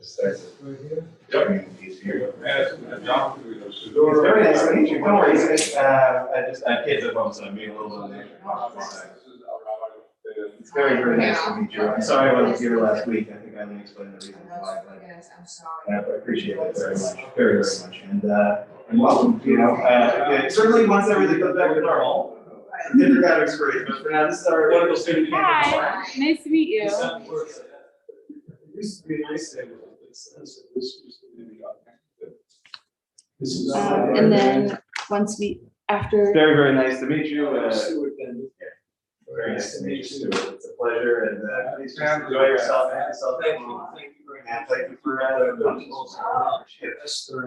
Very nice to meet you. Don't worry, I just have kids at home, so I'm being a little bit late. It's very, very nice to meet you. I'm sorry I wasn't here last week. I think I only explained the reason why, but I appreciate it very much, very, very much. And welcome, certainly once everything goes back to normal, different kind of experience, but for now, this is our wonderful student. Hi, nice to meet you. It used to be nice to have this used to be this is And then once we, after. Very, very nice to meet you. Stuart then. Very nice to meet you, Stuart. It's a pleasure, and please just enjoy yourself. Thank you. Thank you very And much. thank you for Yes, sir. I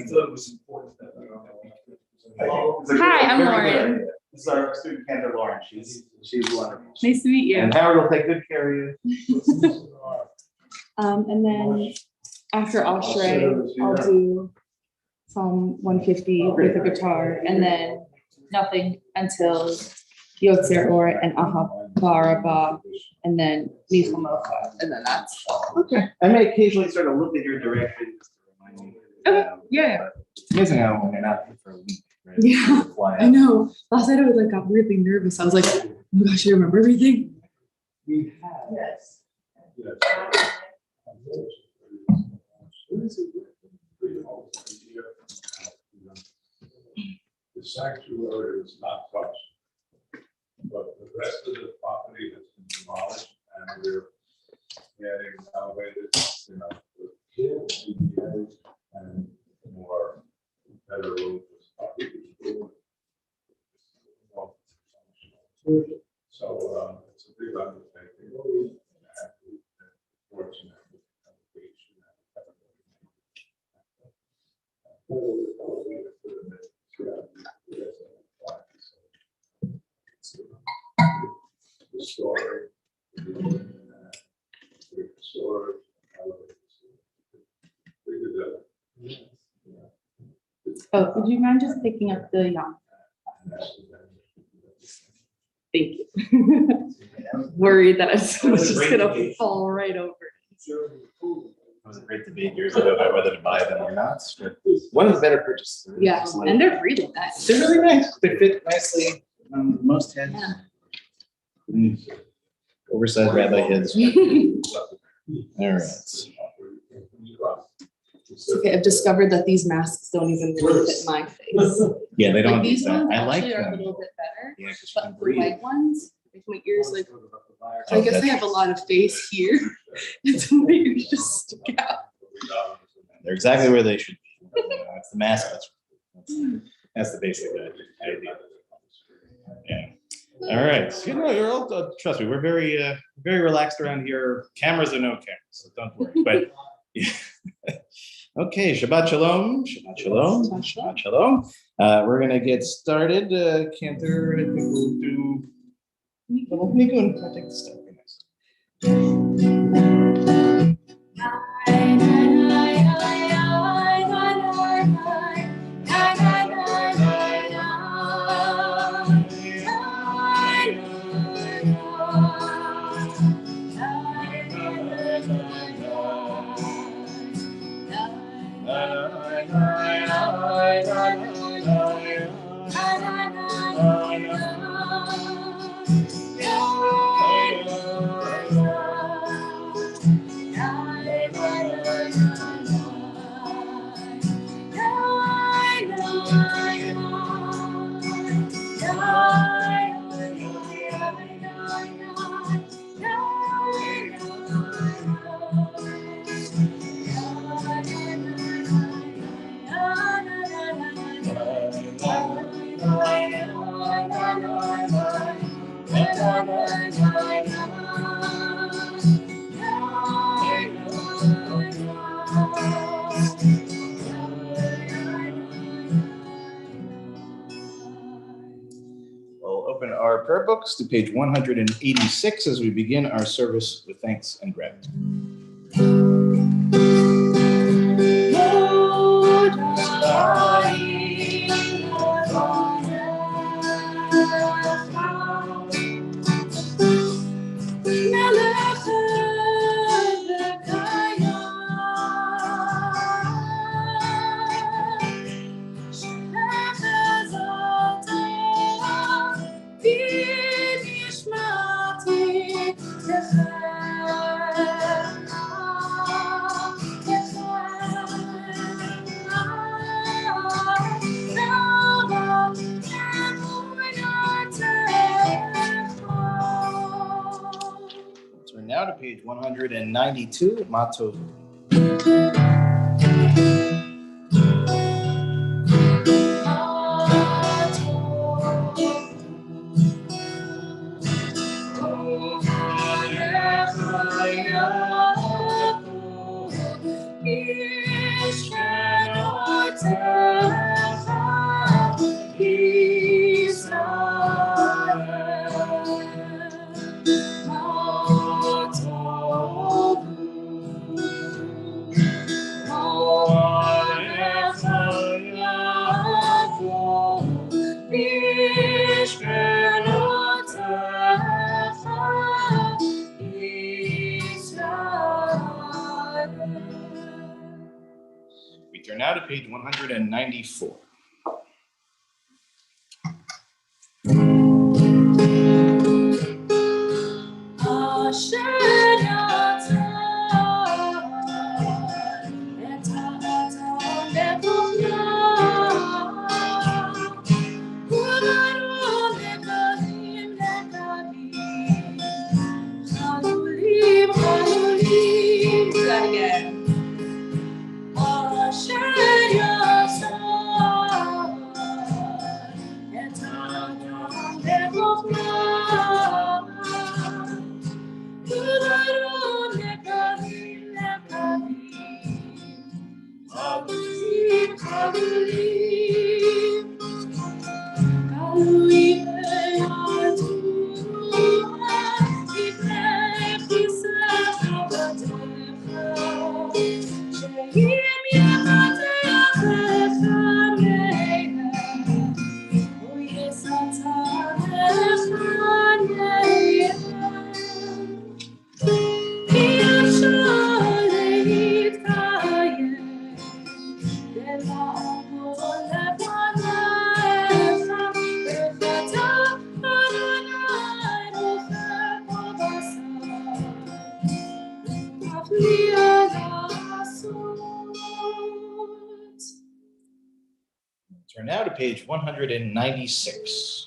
thought it was important that Hi, I'm Lauren. This is our student candidate, Lauren. She's wonderful. Nice to meet you. And Howard will take good care of you. And then after Ashray, I'll do Psalm 150 with a guitar, and then nothing until Yotzer Or and Ahabarabah, and then Michamocha, and then that's Okay. I may occasionally sort of look at your direction just to remind me. Okay, yeah. But it's amazing how when you're not here for a week. Right? Yeah, You fly I out. know. Last night I was got weirdly nervous. I was like, oh my gosh, I remember everything. we have. Yes. Yes. The sanctuary is not touched, but the rest of the property has been demolished, and we're getting elevated, with kids, and more better room for stuff. So it's a big undertaking. And we're fortunate with the congregation the story, storage, Oh, would you mind just picking up the yacht? Thank you. Worried that I was just gonna fall right over. It was a great debate years ago about whether to buy them or not. But one of the better purchases. Yeah, and they're really nice. They're really nice. They fit nicely on most heads. Yeah. Oversized rabbi heads. All right. It's okay, I've discovered that these masks don't even really fit my face. Yeah, they don't. Like these ones I like actually are a them. little bit better, Yeah, because you can but the breathe. white ones make my ears like, Oh, I guess they have a lot of face here. And so my ears just stick out. They're exactly where they should be. That's the mask. That's the basic idea. Yeah. All right. You're all, trust me, we're very, very relaxed around here. Cameras or no cameras, so don't worry. But yeah. Okay, Shabbat Shalom. Shabbat Shalom. Shabbat Shalom. We're gonna get started. Cantor, I think we'll do. Well, Nigun, I'll take the step. We'll open our prayer books to page 186 as we begin our service with thanks and gratitude. page 192, Matov. We turn now to page 194. Turn now to page 196.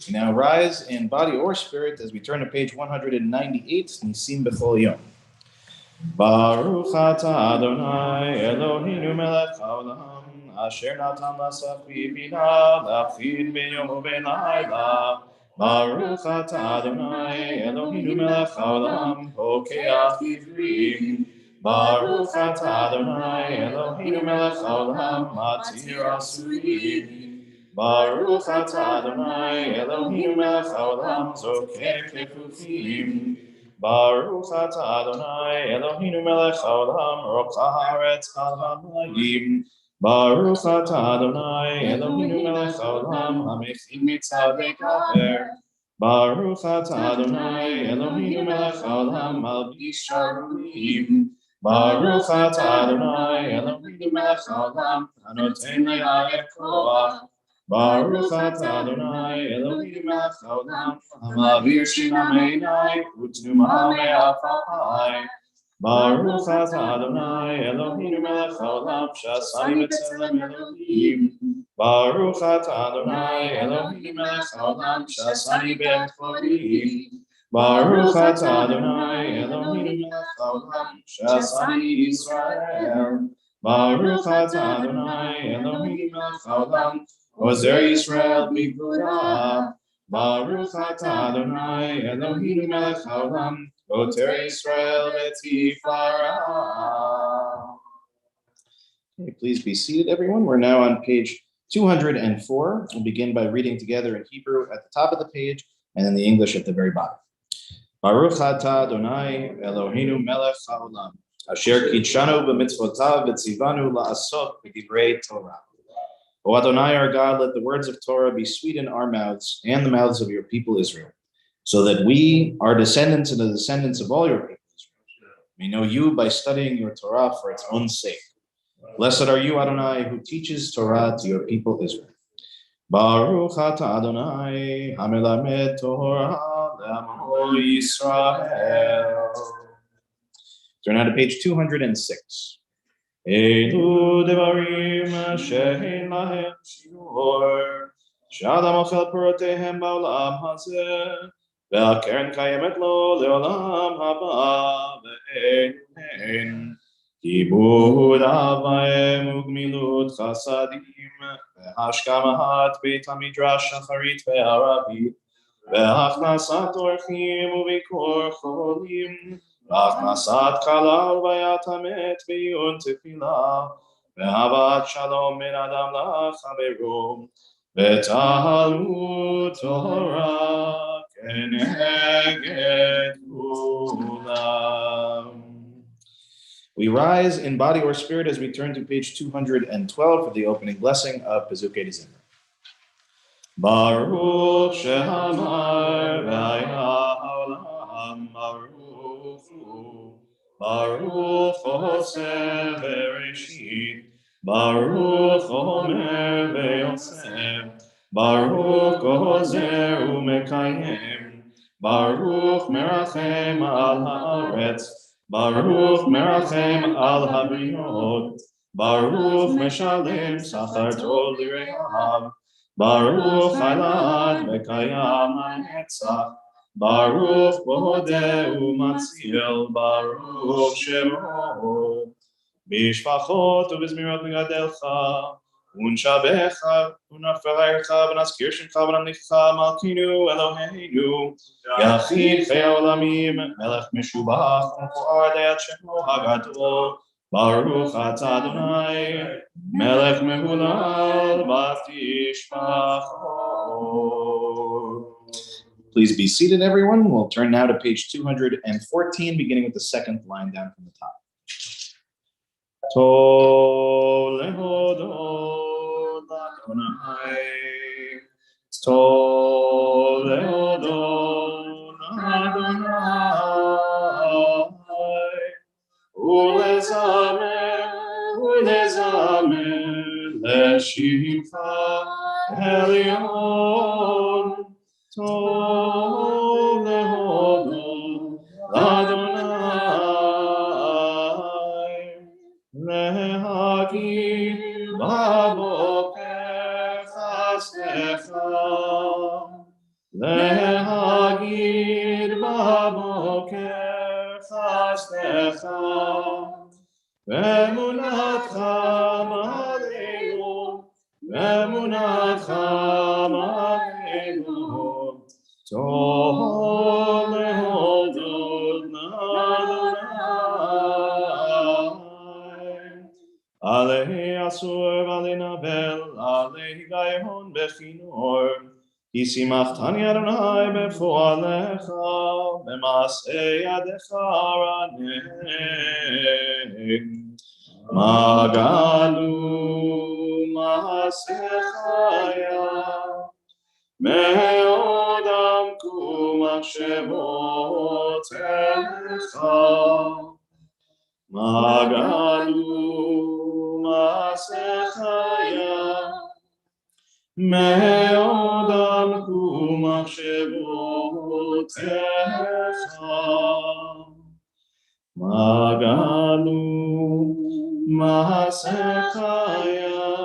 Now rise in body or spirit as we turn to page 198, Nisim B'chol Yom. Baruch atah Adonai Eloheinu melech haolam, asher natan l'safri bina lachid b'yom u'b'layla. Baruch atah Adonai Eloheinu melech haolam, hokeach ivrim. Baruch atah Adonai Eloheinu melech haolam, matir asurim. Baruch atah Adonai Eloheinu melech haolam, zoker kefufim. Baruch atah Adonai Eloheinu melech haolam rocha haaretz al hamayim. Baruch atah Adonai Eloheinu melech haolam hamechin mitzadei kaver. Baruch atah Adonai Eloheinu melech haolam malbish sharuim. Baruch atah Adonai Eloheinu melech haolam hanoten le'ayet koach. Baruch atah Adonai Eloheinu melech haolam hamavir shina meinai utnuma me'afapai. Baruch atah Adonai Eloheinu melech haolam shasani b'tzelem Elohim. Baruch atah Adonai Eloheinu melech haolam shasani b'chorim. Baruch atah Adonai Eloheinu melech haolam shasani Israel. Baruch atah Adonai Eloheinu melech haolam Ozer Yisrael b'gvura. Baruch atah Adonai Eloheinu melech haolam Ozer Yisrael b'tifara. Okay, please be seated, everyone. We're now on page 204. We'll begin by reading together in Hebrew at the top of the page and in the English at the very bottom. Baruch atah Adonai Eloheinu melech haolam asher kitshanu b'mitzvotav v'tzivanu la'asot b'divrei Torah. O Adonai, our God, let the words of Torah be sweet in our mouths and the mouths of your people Israel, so that we, our descendants and the descendants of all your people Israel, may know you by studying your Torah for its own sake. Blessed are you, Adonai, who teaches Torah to your people Israel. Baruch atah Adonai, hamelamed Torah le'amo Yisrael. Turn now to page 206. Elu devarim she'ein lahem shiur, she'adam ochel pirotehem ba'olam hazeh, ve'akeren kayemet lo le'olam haba, ve'ein kibud avayim ugmilut chasadim, ve'hashkamahat beit hamidrash shacharit ve'aravit, ve'achnasat orchim u'bikor cholim, Achnasat kala v'yatamet b'yun tefila, v'havat shalom ben adam la'chaveru, v'talmud Torah keneged kulam. We rise in body or spirit as we turn to page 212 for the opening blessing of Pezukei Dezimra. Baruch shehamar v'haya haolam baruch hu, Baruch oseh bereshit, Baruch omer v'yosef, Baruch ozer u'mekayem, Baruch merachem al haaretz, Baruch merachem al habriot, Baruch meshalem sachar tov l're'av, Baruch Halad Mekayam HaNetzach, Baruch Bodeh Umatzil, Baruch Shemo, Bishpachot Ubizmirot Megadelcha, Unshabecha, Unaferecha, Benaskir Shemcha, Benamlicha, Malkinu, Eloheinu, Yachid Chei Olamim, Melech Meshubach, U'Fo'ar Dayat Shemo HaGadol, Baruch atah Adonai, Melech Mehulal Batishmachot. Please be seated, everyone. We'll turn now to page 214, beginning with the second line down from the top. Tol lehodot Adonai, Tol lehodot Adonai, Ulezamer leshivcha elyon, tov lehodot Adonai, lehagid baboker chasdecha, lehagid baboker chasdecha, ve'emunatcha ma'aleinu, ve'emunatcha ma'aleinu, tov lehodot Adonai. Alehi asur v'alenavel, alehi gayhon bechinor, כי שימחתני אדוני בפועלך, במעשה ידך רנן. מה גדלו מעשיך היה, מאוד עמקו מחשבותיך. מה גדלו מעשיך היה, מאוד עמקו מחשבותיך. מה גדלו מעשיך היה,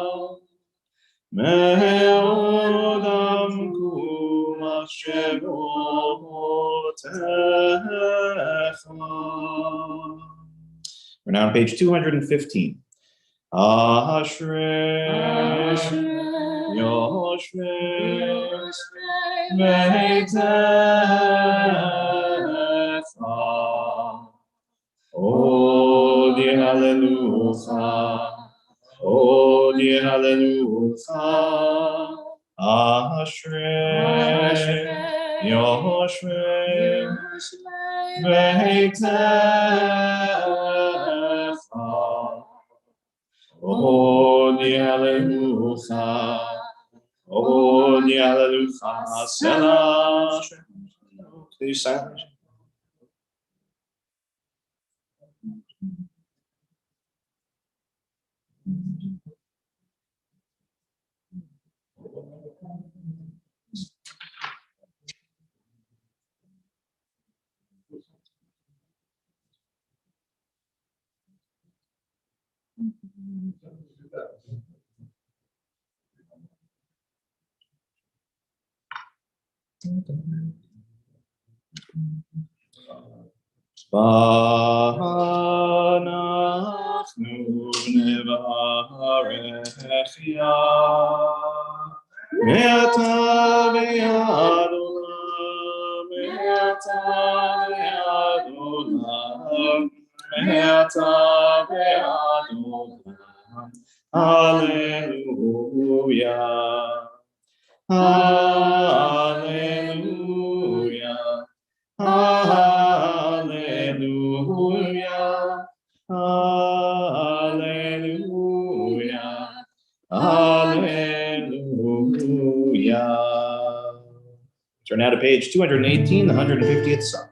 מאוד עמקו מחשבותיך. We're now on page 215. Ashrei Yoshvei Beitecha, Odi Hallelujah, Odi Hallelujah. Ashrei Yoshvei Beitecha, Odi Hallelujah, Odi Hallelujah. Selah. Please silence. V'anachnu nevarech ya, me'ata ve'ad olam, me'ata ve'ad olam, me'ata ve'ad olam. Hallelujah, Hallelujah, Hallelujah, Hallelujah, Hallelujah. Turn now to page 218, the 150th Psalm.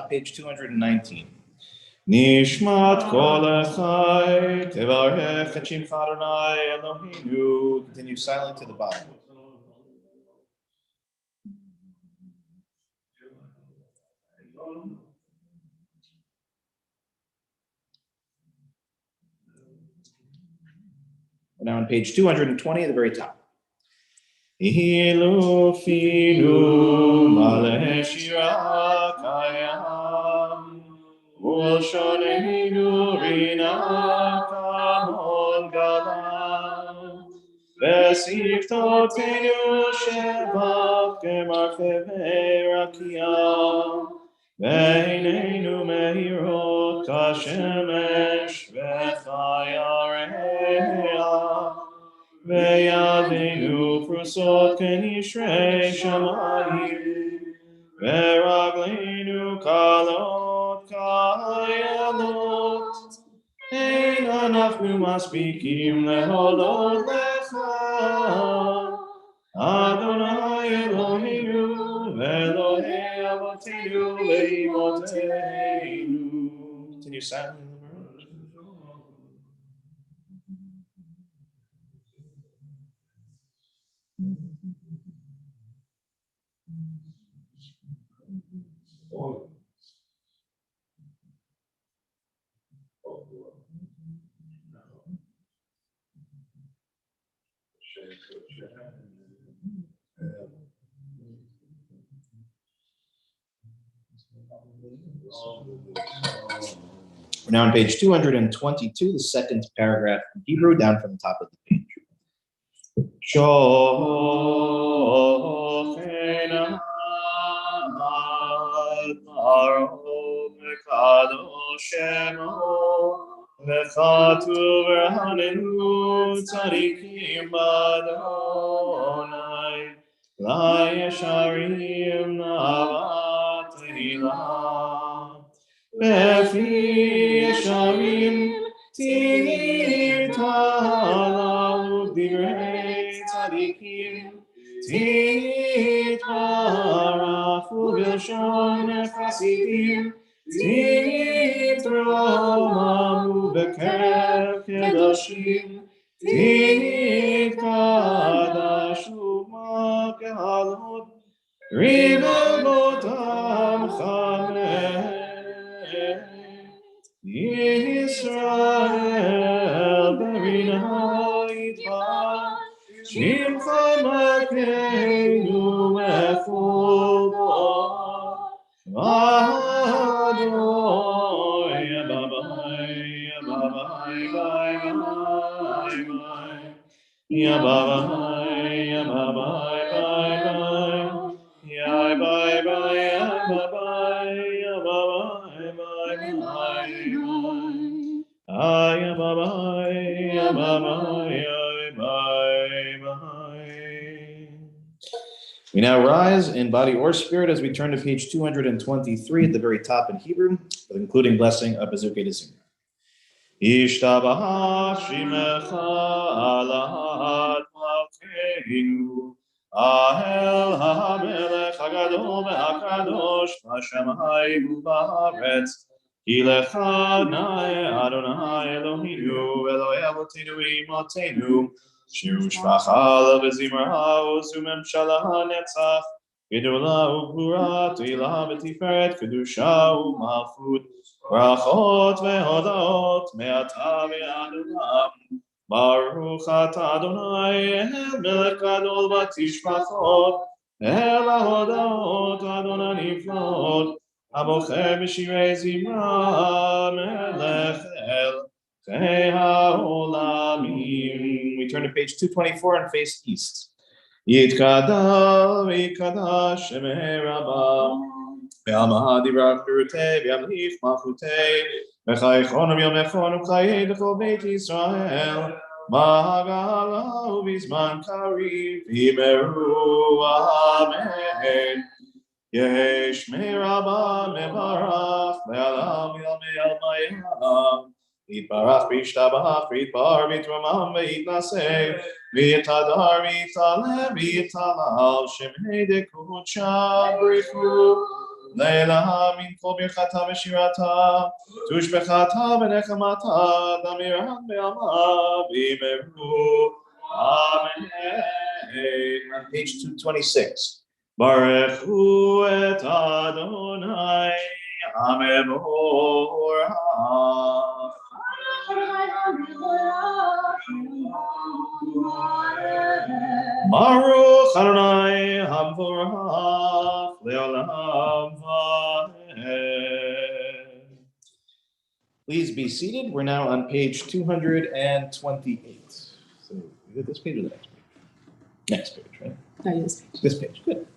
on page 219. Nishmat kol echai tevarech et shimcha Adonai Eloheinu. Continue silently to the bottom. We're now on page 220 at the very top. Ilu finu maleh shira kayam ulshonenu rina kamol galam vesiftotenu sheva kemarfeve rakia veinenu mehirot kashemesh vechayareah Ve'yadeinu prusot kenishrei shamayim Ve'ragleinu kalot kayalot Ein anachnu maspikim lehodot lecha Adonai Eloheinu Ve'Elohei Avotenu Ve'imoteinu. Continue silently. We're now on page 222, the second paragraph in Hebrew, down from the top of the page. Befi Yesharim Titalalu Divrei Tzadikim Titarafu B'Shon Chasidim Titromamu B'Kerev Kedoshim Titkadashu Ma'kehalot Ribotam Chameh Israel berina itba shimcha makenu echulbo Adoy yababai yababai bye bye bye yababai yababai bye bye ya bye bye yababai yababai bye bye We now rise in body or spirit as we turn to page 223 at the very top in Hebrew, with including blessing of Masechet Sanhedrin. Ishtabah shimecha alad malkeinu Ahel hamelech hagadol ve'akadosh b'shamayim u'ba'aretz Ki lecha na'e Adonai Eloheinu Elohei Avotenu Imotenu Shiru shvacha v'zimra u'memshala ha'netzach Gedula u'gvura teila v'tiferet kedusha u'malchut Brachot ve'hodot me'ata ve'ad olam Baruch atah Adonai el melech gadol v'tishbachot el hahodot Adonai niflot Abocher b'shirei zimra melech el chei ha'olamim. We turn to page 224 and face east. Yitkadal v'yikadash shemei rabbah Ve'amah divrach berutei ve'amlich malchutei V'chaychonu v'yomechonu chayei v'chol beit Yisrael Ma'agala u'bizman kariv v'imeru amen Yesh me Rabba mevarach ve'alam yamei almayam Yitbarach v'yishtabach v'yitbar v'yitramam v'yitnaseh v'yitadar v'yitaleh v'yitalal shemei dekucha brichu Leila min kol birchata v'shirata, tushbechata v'nechamata, damirat be'ama v'imeru. Amen. On page 226. Baruch hu et Adonai, Amen. Baruch Adonai Hamvorach Leolam Vaed. Please be seated. We're now on page 228. So you got this page or the next page? Next page, right? No, this page. This page, good.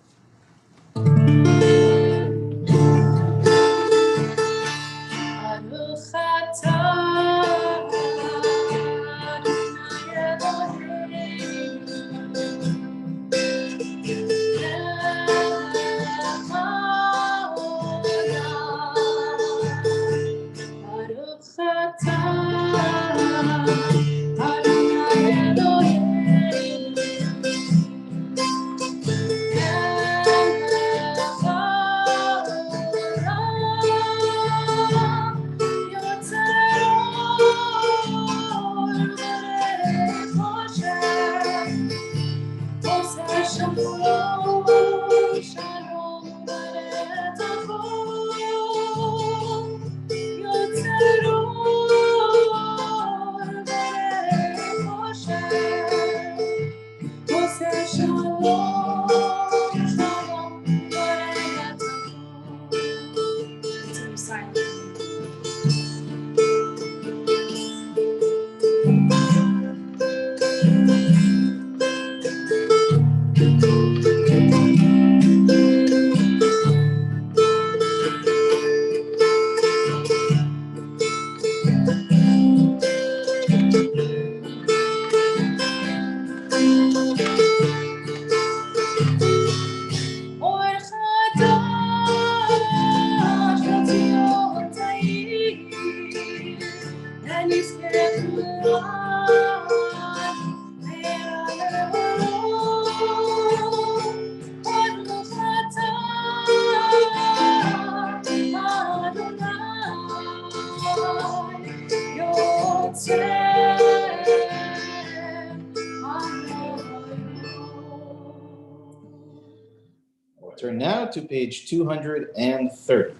Turn now to page 230.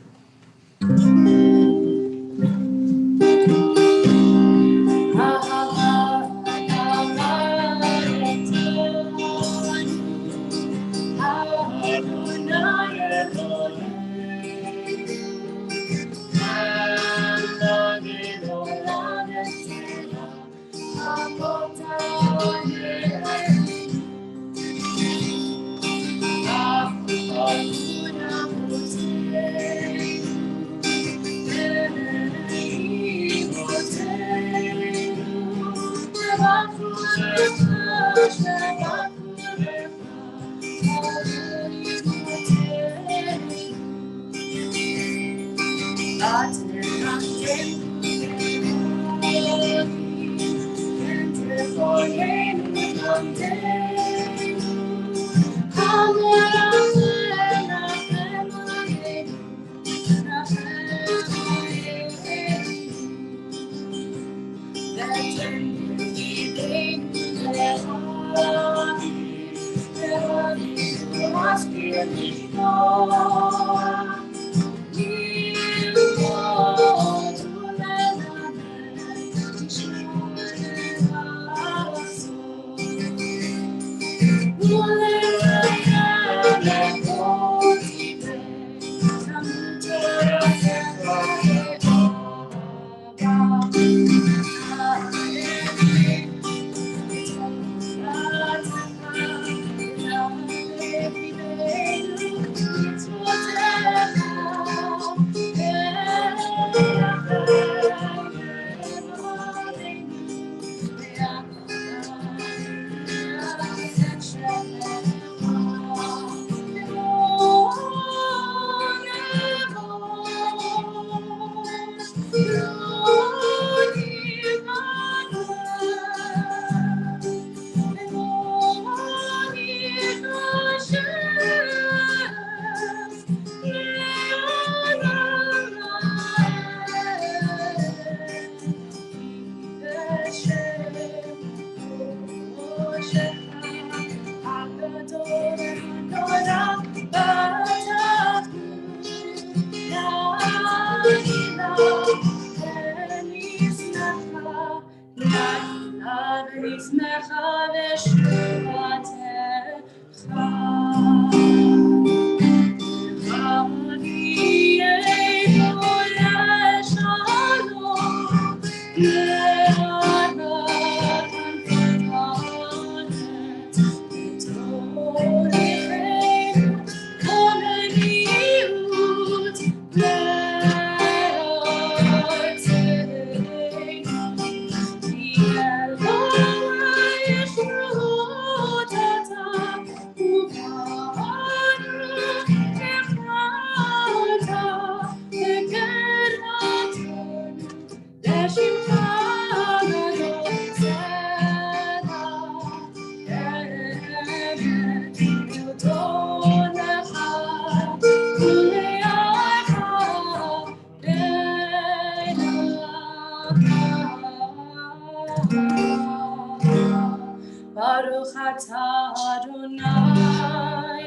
Baruch atah Adonai,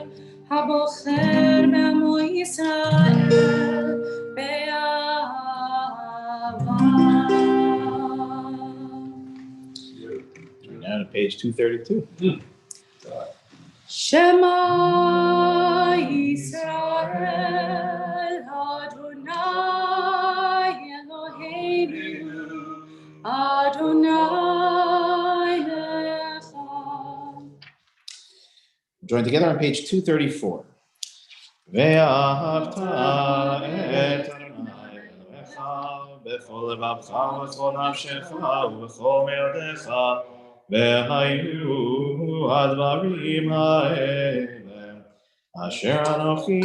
habocher b'amo Yisrael be'ahava. Now to page 232. Shema Yisrael Adonai Eloheinu Adonai Echad. Join together on page 234. Ve'ahavta et Adonai Elohecha b'chol levavcha v'chol nafshecha v'chol me'odecha ve'hayu advarim ha'ele asher anochi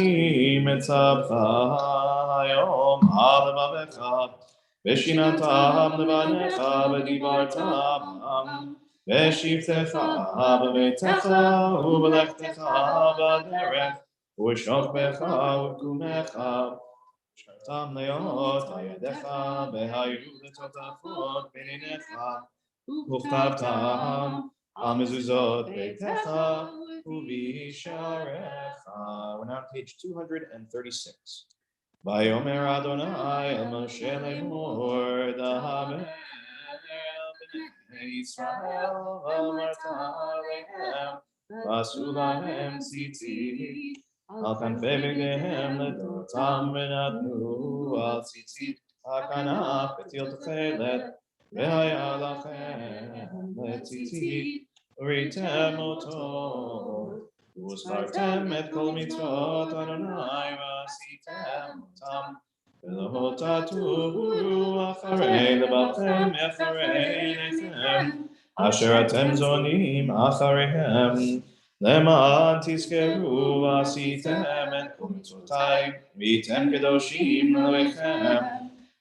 metzavcha hayom al levavecha v'shinatam levanecha v'dibartam v'shivtecha b'beitecha u'b'lechtecha b'derech u'shokbecha u'kumecha ושמרתם להיות על ידיך והיו לטוטפות בעיניך וכתבתם על מזוזות ביתך ובשעריך. We're now on page 236. ויאמר אדוני אל משה לאמור דבר בני ישראל ואמרת עליהם ועשו להם ציצית על כנפי בגדיהם לדורותם ונתנו על ציצית הכנף פתיל תכלת והיה לכם לציצית וראיתם אותו וזכרתם את כל מצוות אדוני ועשיתם אותם ולא תטעו אחרי לבבכם אחרי עיניכם אשר אתם זונים אחריהם למען תזכרו ועשיתם את כל מצוותיי והייתם קדושים אלוהיכם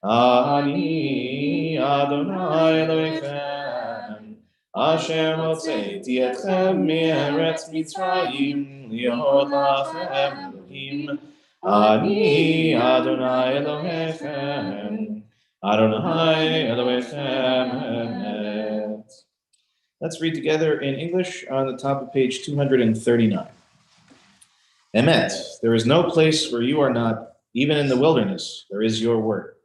אני אדוני אלוהיכם אשר הוצאתי אתכם מארץ מצרים להיות לכם אלוהים אני אדוני אלוהיכם אדוני אלוהיכם אמת. Let's read together in English on the top of page 239. Emet, there is no place where you are not, even in the wilderness, there is your word.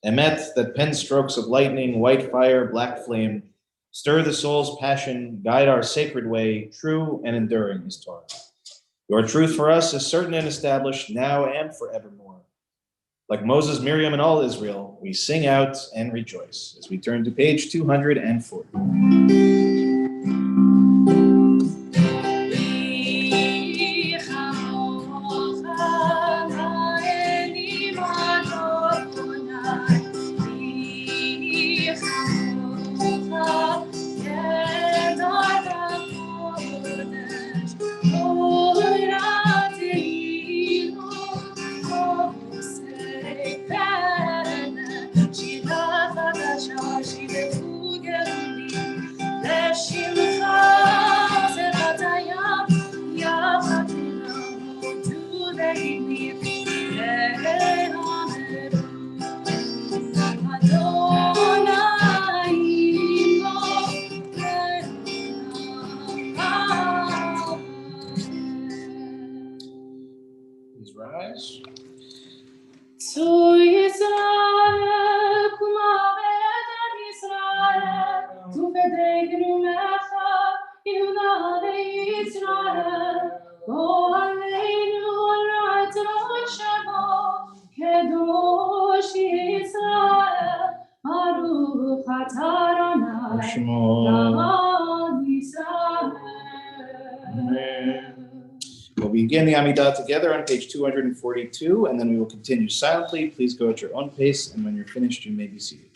Emet, that pen strokes of lightning, white fire, black flame, stir the soul's passion, guide our sacred way, true and enduring is Torah. Your truth for us is certain and established now and forevermore. Like Moses, Miriam, and all Israel, we sing out and rejoice as we turn to page 240. Please rise. To Israel, Kumaved Israel. We'll begin the Amidah together on page 242, and then we will continue silently. Please go at your own pace, and when you're finished, you may be seated.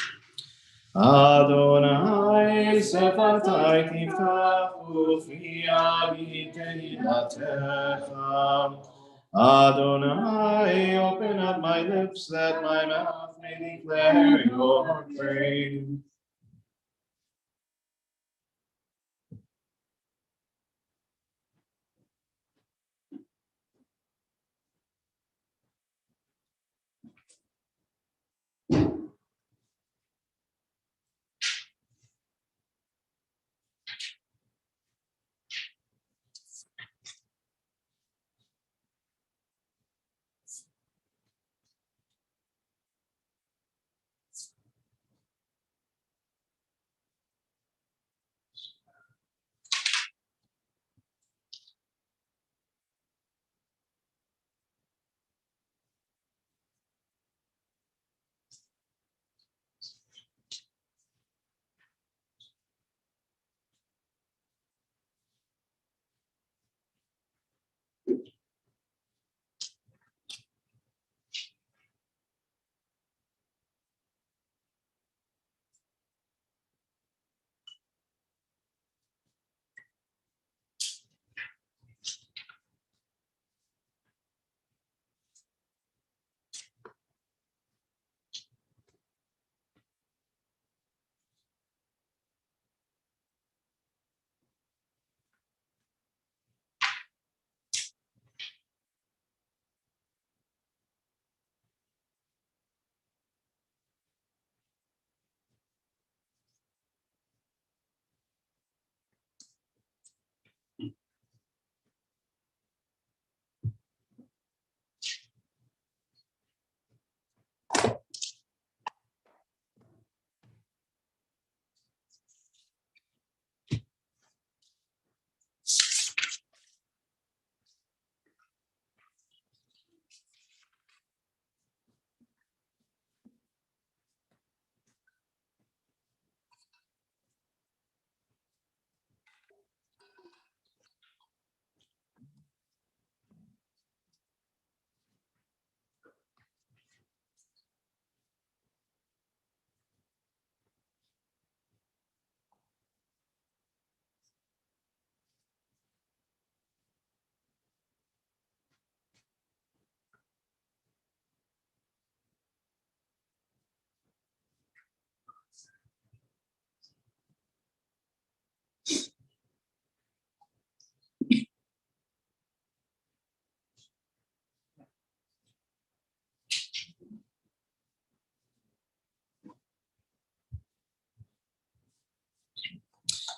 Adonai sefatai tiftach ufi agi tehilatecha. Adonai, open up my lips that my mouth may declare your praise.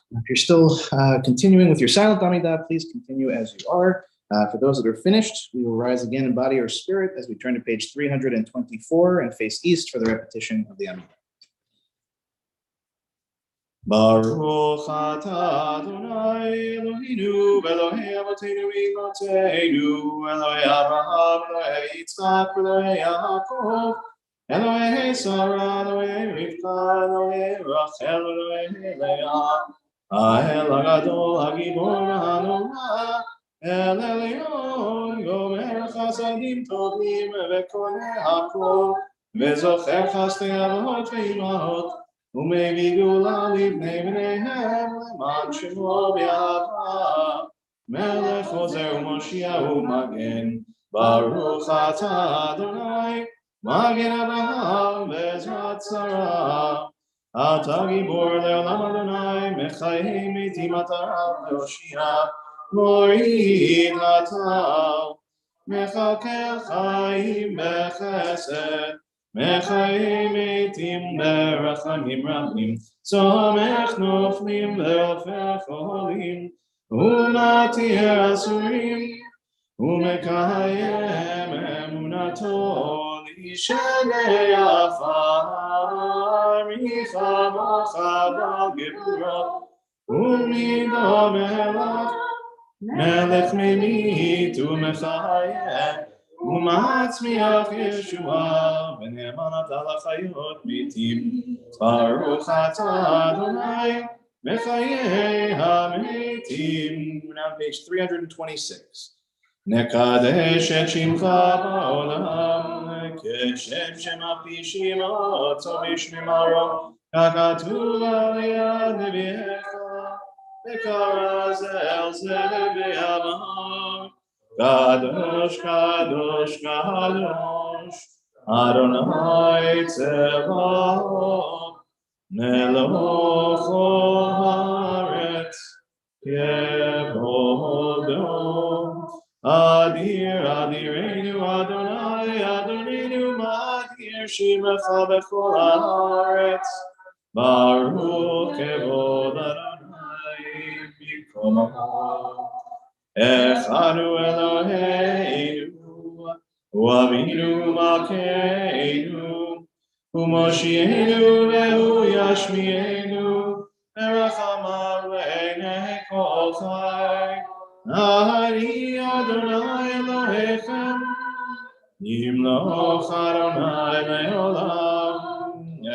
If you're still continuing with your silent Amidah, please continue as you are. For those that are finished, we will rise again in body or spirit as we turn to page 324 and face east for the repetition of the Amidah. Baruch atah Adonai Eloheinu Elohei Avotenu Imotenu Elohei Abraham Elohei Yitzchak Elohei Yaakov Elohei Sarah Elohei Rivka Elohei Rachel Elohei Leah Ha'el Hagadol Hagibor Hanorah El Elyon Gomer Chasadim Tovim Vekoneh Hakol Vezocher Chasdei Avot Ve'imahot ומביא גאולה לבני בניהם למען שמו באהבה מלך עוזר ומושיע ומגן ברוך אתה אדוני מגן אברהם בעזרת שרה אתה גיבור לעולם אדוני מחיי מתים אתה להושיע מוריד לטל מחכה חיים בחסד מחיים מתים ברחמים רבים, סומך נופלים והופך חולים, ומתיר אסורים, ומקיים אמונתו לשני עפר, מחמוך בגבורות, ומדו מלך ממית ומחיה, ומצמיח ישועה, ונאמנת על החיות מתים. ברוך אתה אדוני, מחיי המתים. We're now on page 326. נקדש את שמך בעולם, כשם שמפגישים אותו בשמרו, ככתוב על יד נביאך, וכרז אל זה בעמם. קדוש, קדוש, קדוש, אדוני צבאות, מלוך הארץ כבודו. אדיר, אדירנו, אדוני, אדוננו, מאדיר שמך בכל הארץ. ברוך כבוד אדוני במקומו. אחד אלוהינו, ואבינו מלכנו, ומושיענו והוא ישמיענו, ורחמיו לעיני כל חי. אני אדוני אלוהיכם, ימלוך אדוני לעולם,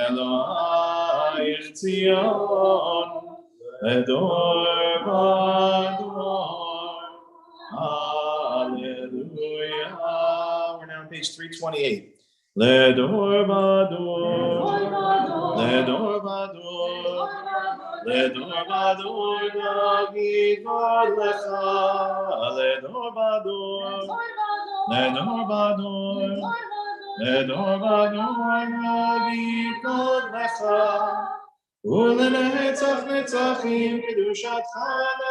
אלוהיך ציון, לדור ודור. Hallelujah. We're now on page 328. לדור ודור, לדור ודור, לדור ודור נגיד עוד לך, לדור ודור, לדור ודור, לדור ודור נגיד עוד לך, ולנצח נצחים קדושתך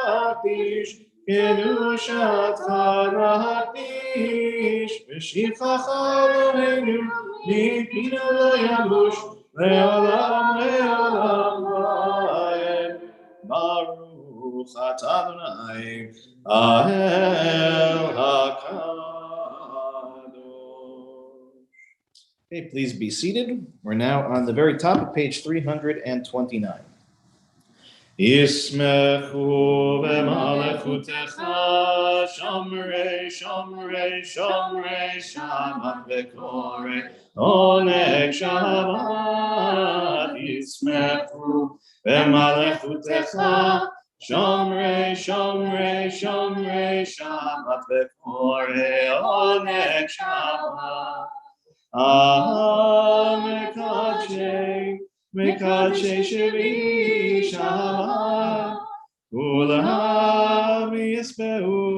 להקדיש, קדושתך להקדיש, ושבחך אלוהינו מפינו לא יבוש, לעולם לעולם ועד. ברוך אתה אדוני האל הקדוש. Okay, please be seated. We're now on the very top of page 329. ישמחו במלכותך שומרי שומרי שומרי שבת וקורא עונג שבת. ישמחו במלכותך שומרי שומרי שומרי שבת וקורא עונג שבת. מקדשי שבי שבת, כולם יספעו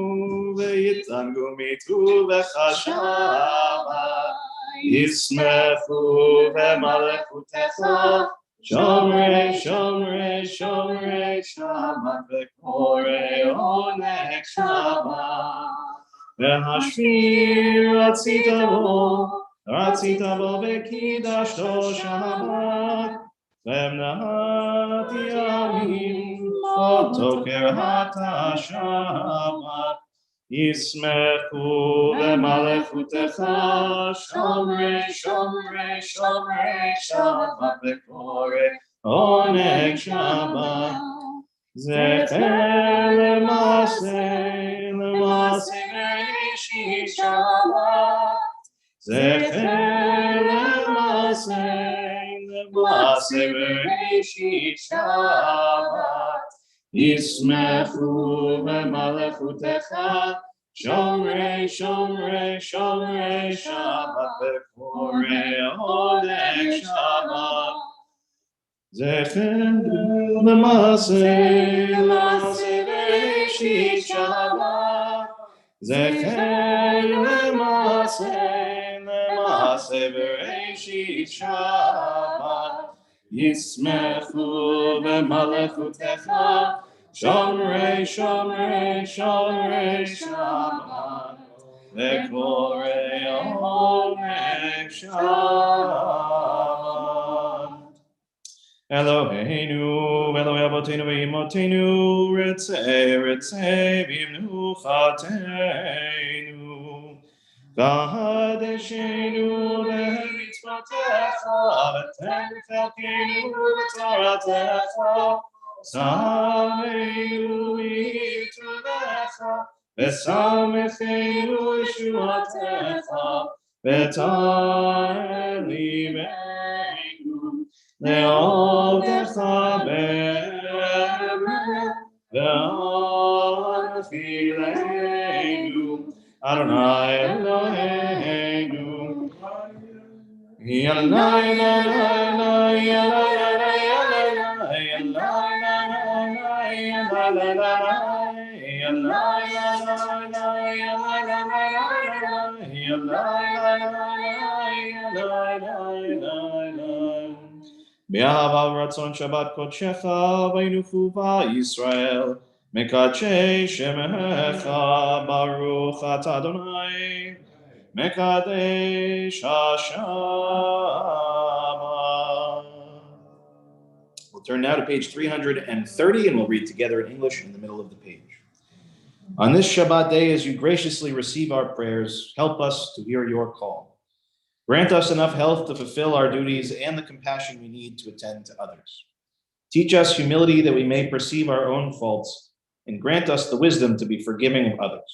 ויתענגו מטובך שבת. ישמחו במלכותך שומרי שומרי שומרי שבת וקורא עונג שבת. והשביר רצית בו וקידשתו שבת, במנת ימים אותו קראת שבת. ישמחו במלכותך שומרי שומרי שומרי שבת וקורא עונג שבת. זכר למעשה בראשית שבת, זכר למעשה בראשית שבת. ישמחו במלכותך שומרי שומרי שומרי שבת וקורא עונג שבת. זכר למעשה בראשית שבת, זכר למעשה בראשית שבת. ישמחו במלכותך שומרי שומרי שומרי שבת וקורא עונג שבת. אלוהינו ואלוהי אבותינו ואמותינו, רצה רצה במנוחתנו, קדשנו במצוותיך ותן חלקנו בתורתך, שמנו בטובך ושמחנו ישועתך, ותעל ליבנו לעבדך באמת, ואנפילנו, אדוני אלוהינו. באהבה ורצון שבת קודשך וינופובה ישראל, מקדשי שמך, ברוך אתה אדוני, מקדש השבת. We'll turn now to page 330 and we'll read together in English in the middle of the page. On this Shabbat day, as you graciously receive our prayers, help us to hear your call. Grant us enough health to fulfill our duties and the compassion we need to attend to others. Teach us humility that we may perceive our own faults, and grant us the wisdom to be forgiving of others.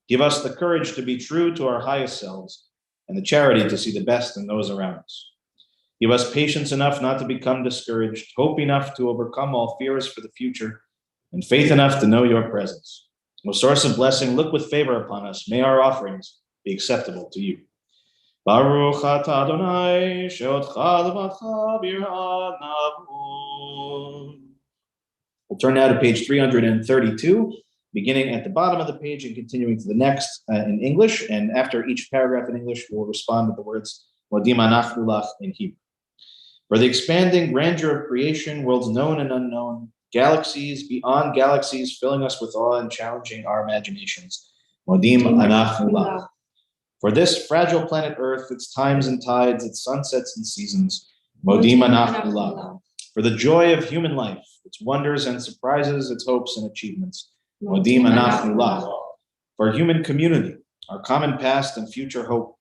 Give us the courage to be true to our highest selves and the charity to see the best in those around us. Give us patience enough not to become discouraged, hope enough to overcome all fears for the future, and faith enough to know your presence. O source of blessing, look with favor upon us. May our offerings be acceptable to you. Baruch atah Adonai, she'otcha levadcha b'yirad. We'll turn now to page 332, beginning at the bottom of the page and continuing to the next in English. And after each paragraph in English, we'll respond with the words Modim anachnu lach in Hebrew. For the expanding grandeur of creation, worlds known and unknown, galaxies beyond galaxies filling us with awe and challenging our imaginations. Modim anachnu lach. For this fragile planet Earth, its times and tides, its sunsets and seasons. Modim anachnu lach. For the joy of human life, its wonders and surprises, its hopes and achievements. Modim anachnu lach. For human community, our common past and future hope,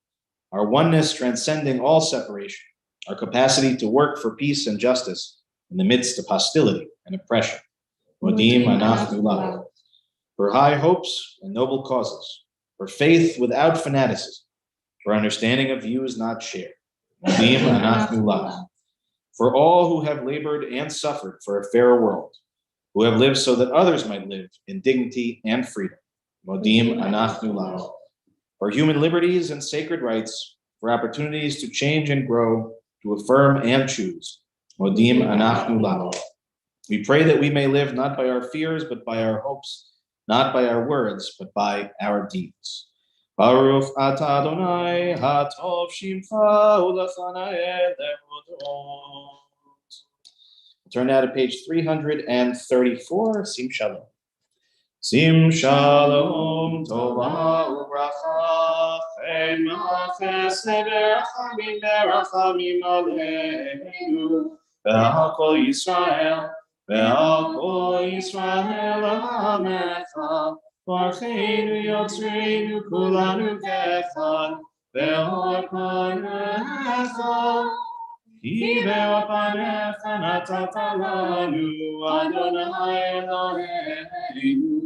our oneness transcending all separation, our capacity to work for peace and justice in the midst of hostility and oppression. Modim anachnu lach. For high hopes and noble causes, for faith without fanaticism, for understanding of views not shared. Modim anachnu lach. For all who have labored and suffered for a fairer world, who have lived so that others might live in dignity and freedom. Modim anachnu lach. For human liberties and sacred rights, for opportunities to change and grow, to affirm and choose. Modim anachnu lach. We pray that we may live not by our fears, but by our hopes, not by our words, but by our deeds. Baruch atah Adonai, hatov shimcha u'lechanayeh lehodot. Turn now to page 334, Sim Shalom. Sim Shalom, Tova u'bracha, chen ma'chesed verachamim aleinu, ve'al kol Yisrael, amecha, Varcheinu yotzreinu kulanu kechad, ve'or panecha, ki ve'or panecha natata lanu, Adonai Eloheinu.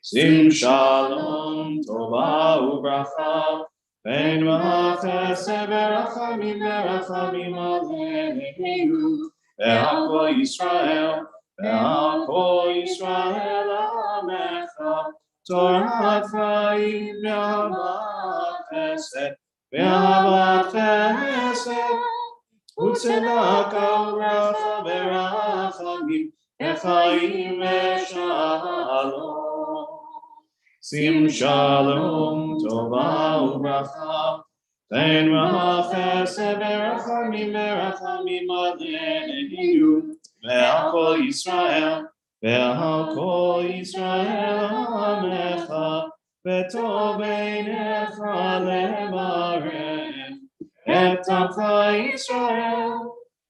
Sim shalom, tova u'bracha, chen ma'chesed verachamim aleinu, ve'al kol Yisrael, ve'al kol Yisrael amecha, Torah chaim ve'ahavat chesed, u'tzedaka u'bracha ve'rachamim, v'chaim ve'shalom. Sim shalom, tova u'bracha, chen ma'chesed ve'rachamim aleinu, ve'al kol Yisrael, ve'al kol Yisrael amecha, v'tov beinecha levarech et amcha Yisrael,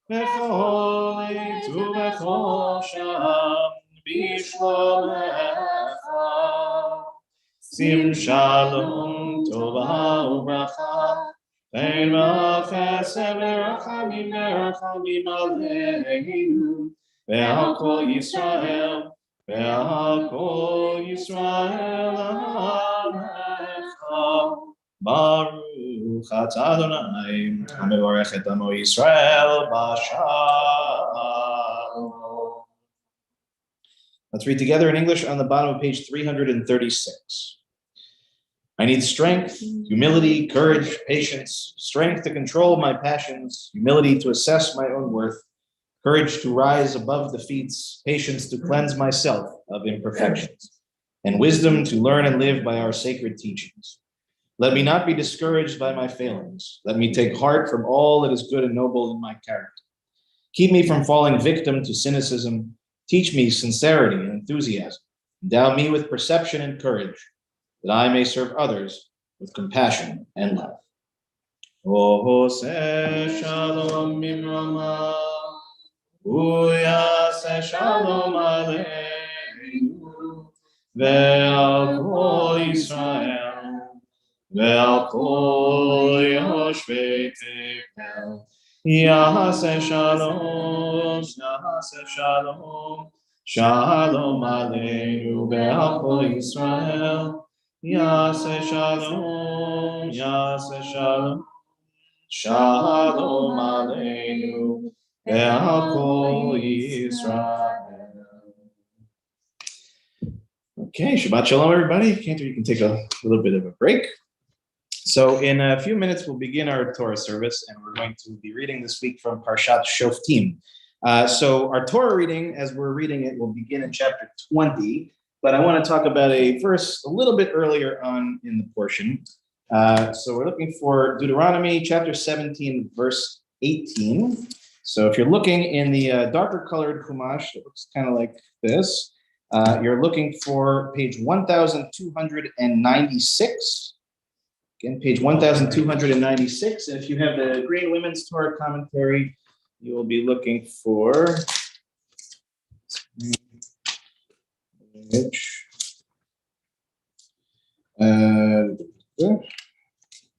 v'chol eit u'v'chol sham b'shlomecha. Sim shalom, tova u'bracha, chen ma'chesed ve'rachamim aleinu, ve'al kol Yisrael, ve'al kol Yisrael alecha. Baruch atah Adonai, hamevorech et amo Yisrael b'shalom. Let's read together in English on the bottom of page 336. I need strength, humility, courage, patience, strength to control my passions, humility to assess my own worth, courage to rise above defeats, patience to cleanse myself of imperfections, and wisdom to learn and live by our sacred teachings. Let me not be discouraged by my failings. Let me take heart from all that is good and noble in my character. Keep me from falling victim to cynicism. Teach me sincerity and enthusiasm. Endow me with perception and courage, that I may serve others with compassion and love. Ohoseh shalom mimrama, uyaseh shalom aleinu, ve'al kol Yisrael, ve'al kol yoshvei tekel, yaseh shalom, shalom aleinu, ve'al kol Yisrael, Yaseh shalom, shalom aleinu, ve'al kol Yisrael. Okay, Shabbat Shalom, everybody. Cantor, you can take a little bit of a break. So in a few minutes, we'll begin our Torah service, and we're going to be reading this week from Parshat Shoftim. So our Torah reading, as we're reading it, will begin in chapter 20. But I want to talk about a verse a little bit earlier on in the portion. So we're looking for Deuteronomy chapter 17, verse 18. So if you're looking in the darker colored Chumash, it looks kind of like this. You're looking for page 1296. Again, page 1296. And if you have the Green Women's Torah Commentary, you will be looking for...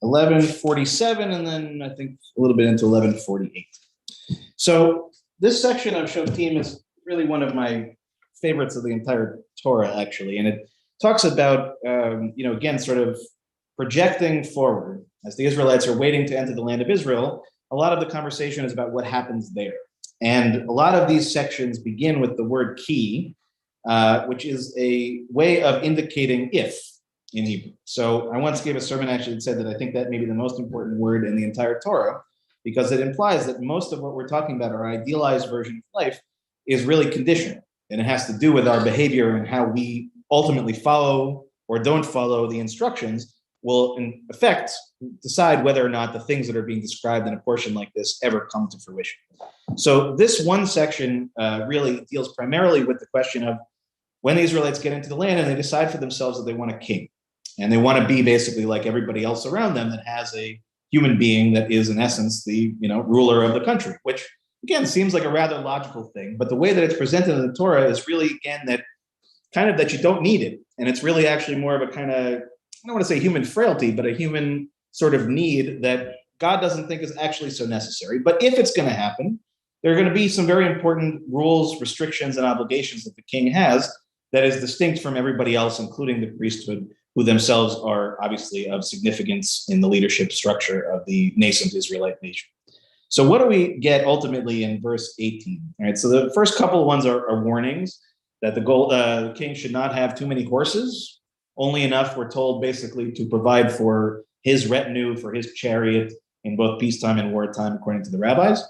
1147, and then I think a little bit into 1148. So this section of Shoftim is really one of my favorites of the entire Torah, actually, and it talks about, again, sort of projecting forward. As the Israelites are waiting to enter the land of Israel, a lot of the conversation is about what happens there. And a lot of these sections begin with the word ki, which is a way of indicating if in Hebrew. So I once gave a sermon actually that said that I think that may be the most important word in the entire Torah, because it implies that most of what we're talking about, our idealized version of life, is really conditional. And it has to do with our behavior and how we ultimately follow or don't follow the instructions will, in effect, decide whether or not the things that are being described in a portion like this ever come to fruition. So this one section really deals primarily with the question of when the Israelites get into the land and they decide for themselves that they want a king. And they want to be basically like everybody else around them that has a human being that is, in essence, the ruler of the country, which, again, seems like a rather logical thing. But the way that it's presented in the Torah is really, again, that you don't need it. And it's really actually more of a kind of, I don't want to say human frailty, but a human sort of need that God doesn't think is actually so necessary. But if it's going to happen, there are going to be some very important rules, restrictions, and obligations that the king has that is distinct from everybody else, including the priesthood, who themselves are obviously of significance in the leadership structure of the nascent Israelite nation. So what do we get ultimately in verse 18? All right, so the first couple of ones are warnings that the king should not have too many horses, only enough, we're told, basically to provide for his retinue, for his chariot in both peacetime and wartime, according to the rabbis.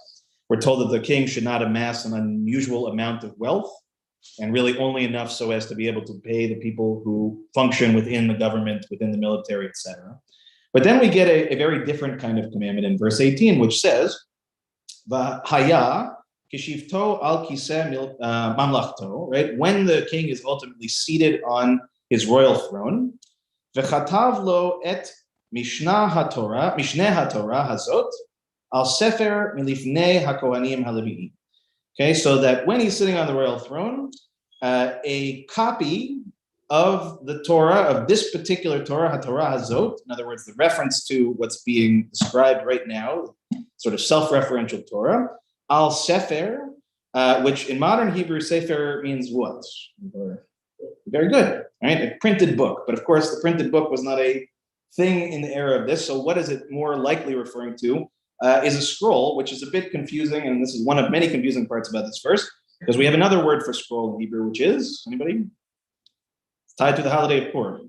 We're told that the king should not amass an unusual amount of wealth, and really only enough so as to be able to pay the people who function within the government, within the military, etc. But then we get a very different kind of commandment in verse 18, which says, "V'haya kishivto al kiseh mamlachto," right? When the king is ultimately seated on his royal throne, "V'chatav lo et mishneh haTorah hazot al sefer milifnei hakohanim haleviim." Okay, so that when he's sitting on the royal throne, a copy of the Torah, of this particular Torah, HaTorah Hazot, in other words, the reference to what's being described right now, sort of self-referential Torah, al Sefer, which in modern Hebrew, Sefer means what? Very good, right? A printed book. But of course, the printed book was not a thing in the era of this. So what is it more likely referring to? Is a scroll, which is a bit confusing. And this is one of many confusing parts about this verse, because we have another word for scroll in Hebrew, which is, anybody? It's tied to the holiday of Purim.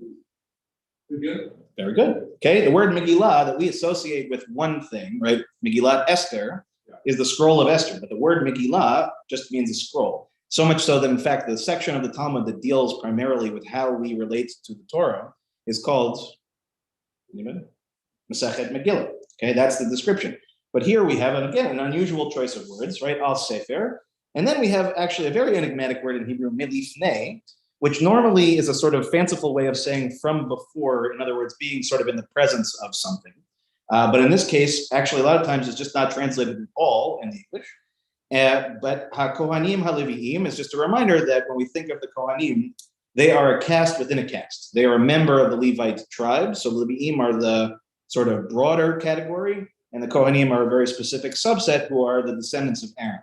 Very good. Okay, the word Megillah that we associate with one thing, right? Megillat Esther is the scroll of Esther, but the word Megillah just means a scroll. So much so that, in fact, the section of the Talmud that deals primarily with how we relate to the Torah is called Masechet Megillah. Okay, that's the description. But here we have, again, an unusual choice of words, right? Al Sefer. And then we have actually a very enigmatic word in Hebrew, milifnei, which normally is a sort of fanciful way of saying from before, in other words, being sort of in the presence of something. But in this case, actually, a lot of times it's just not translated at all in the English. But ha-Kohanim ha-Leviim is just a reminder that when we think of the Kohanim, they are a caste within a caste. They are a member of the Levite tribe. So Leviim are the sort of broader category, and the Kohanim are a very specific subset who are the descendants of Aaron.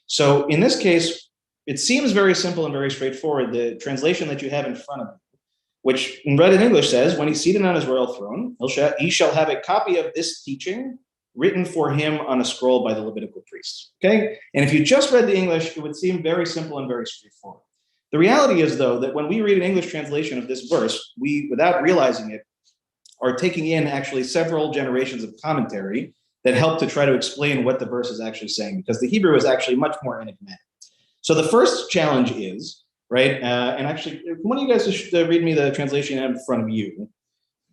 So in this case, it seems very simple and very straightforward. The translation that you have in front of you, which read in English says, when he's seated on his royal throne, he shall have a copy of this teaching written for him on a scroll by the Levitical priests. Okay? And if you just read the English, it would seem very simple and very straightforward. The reality is, though, that when we read an English translation of this verse, we, without realizing it, are taking in actually several generations of commentary that help to try to explain what the verse is actually saying, because the Hebrew is actually much more enigmatic. So the first challenge is, right, and actually, one of you guys should read me the translation in front of you.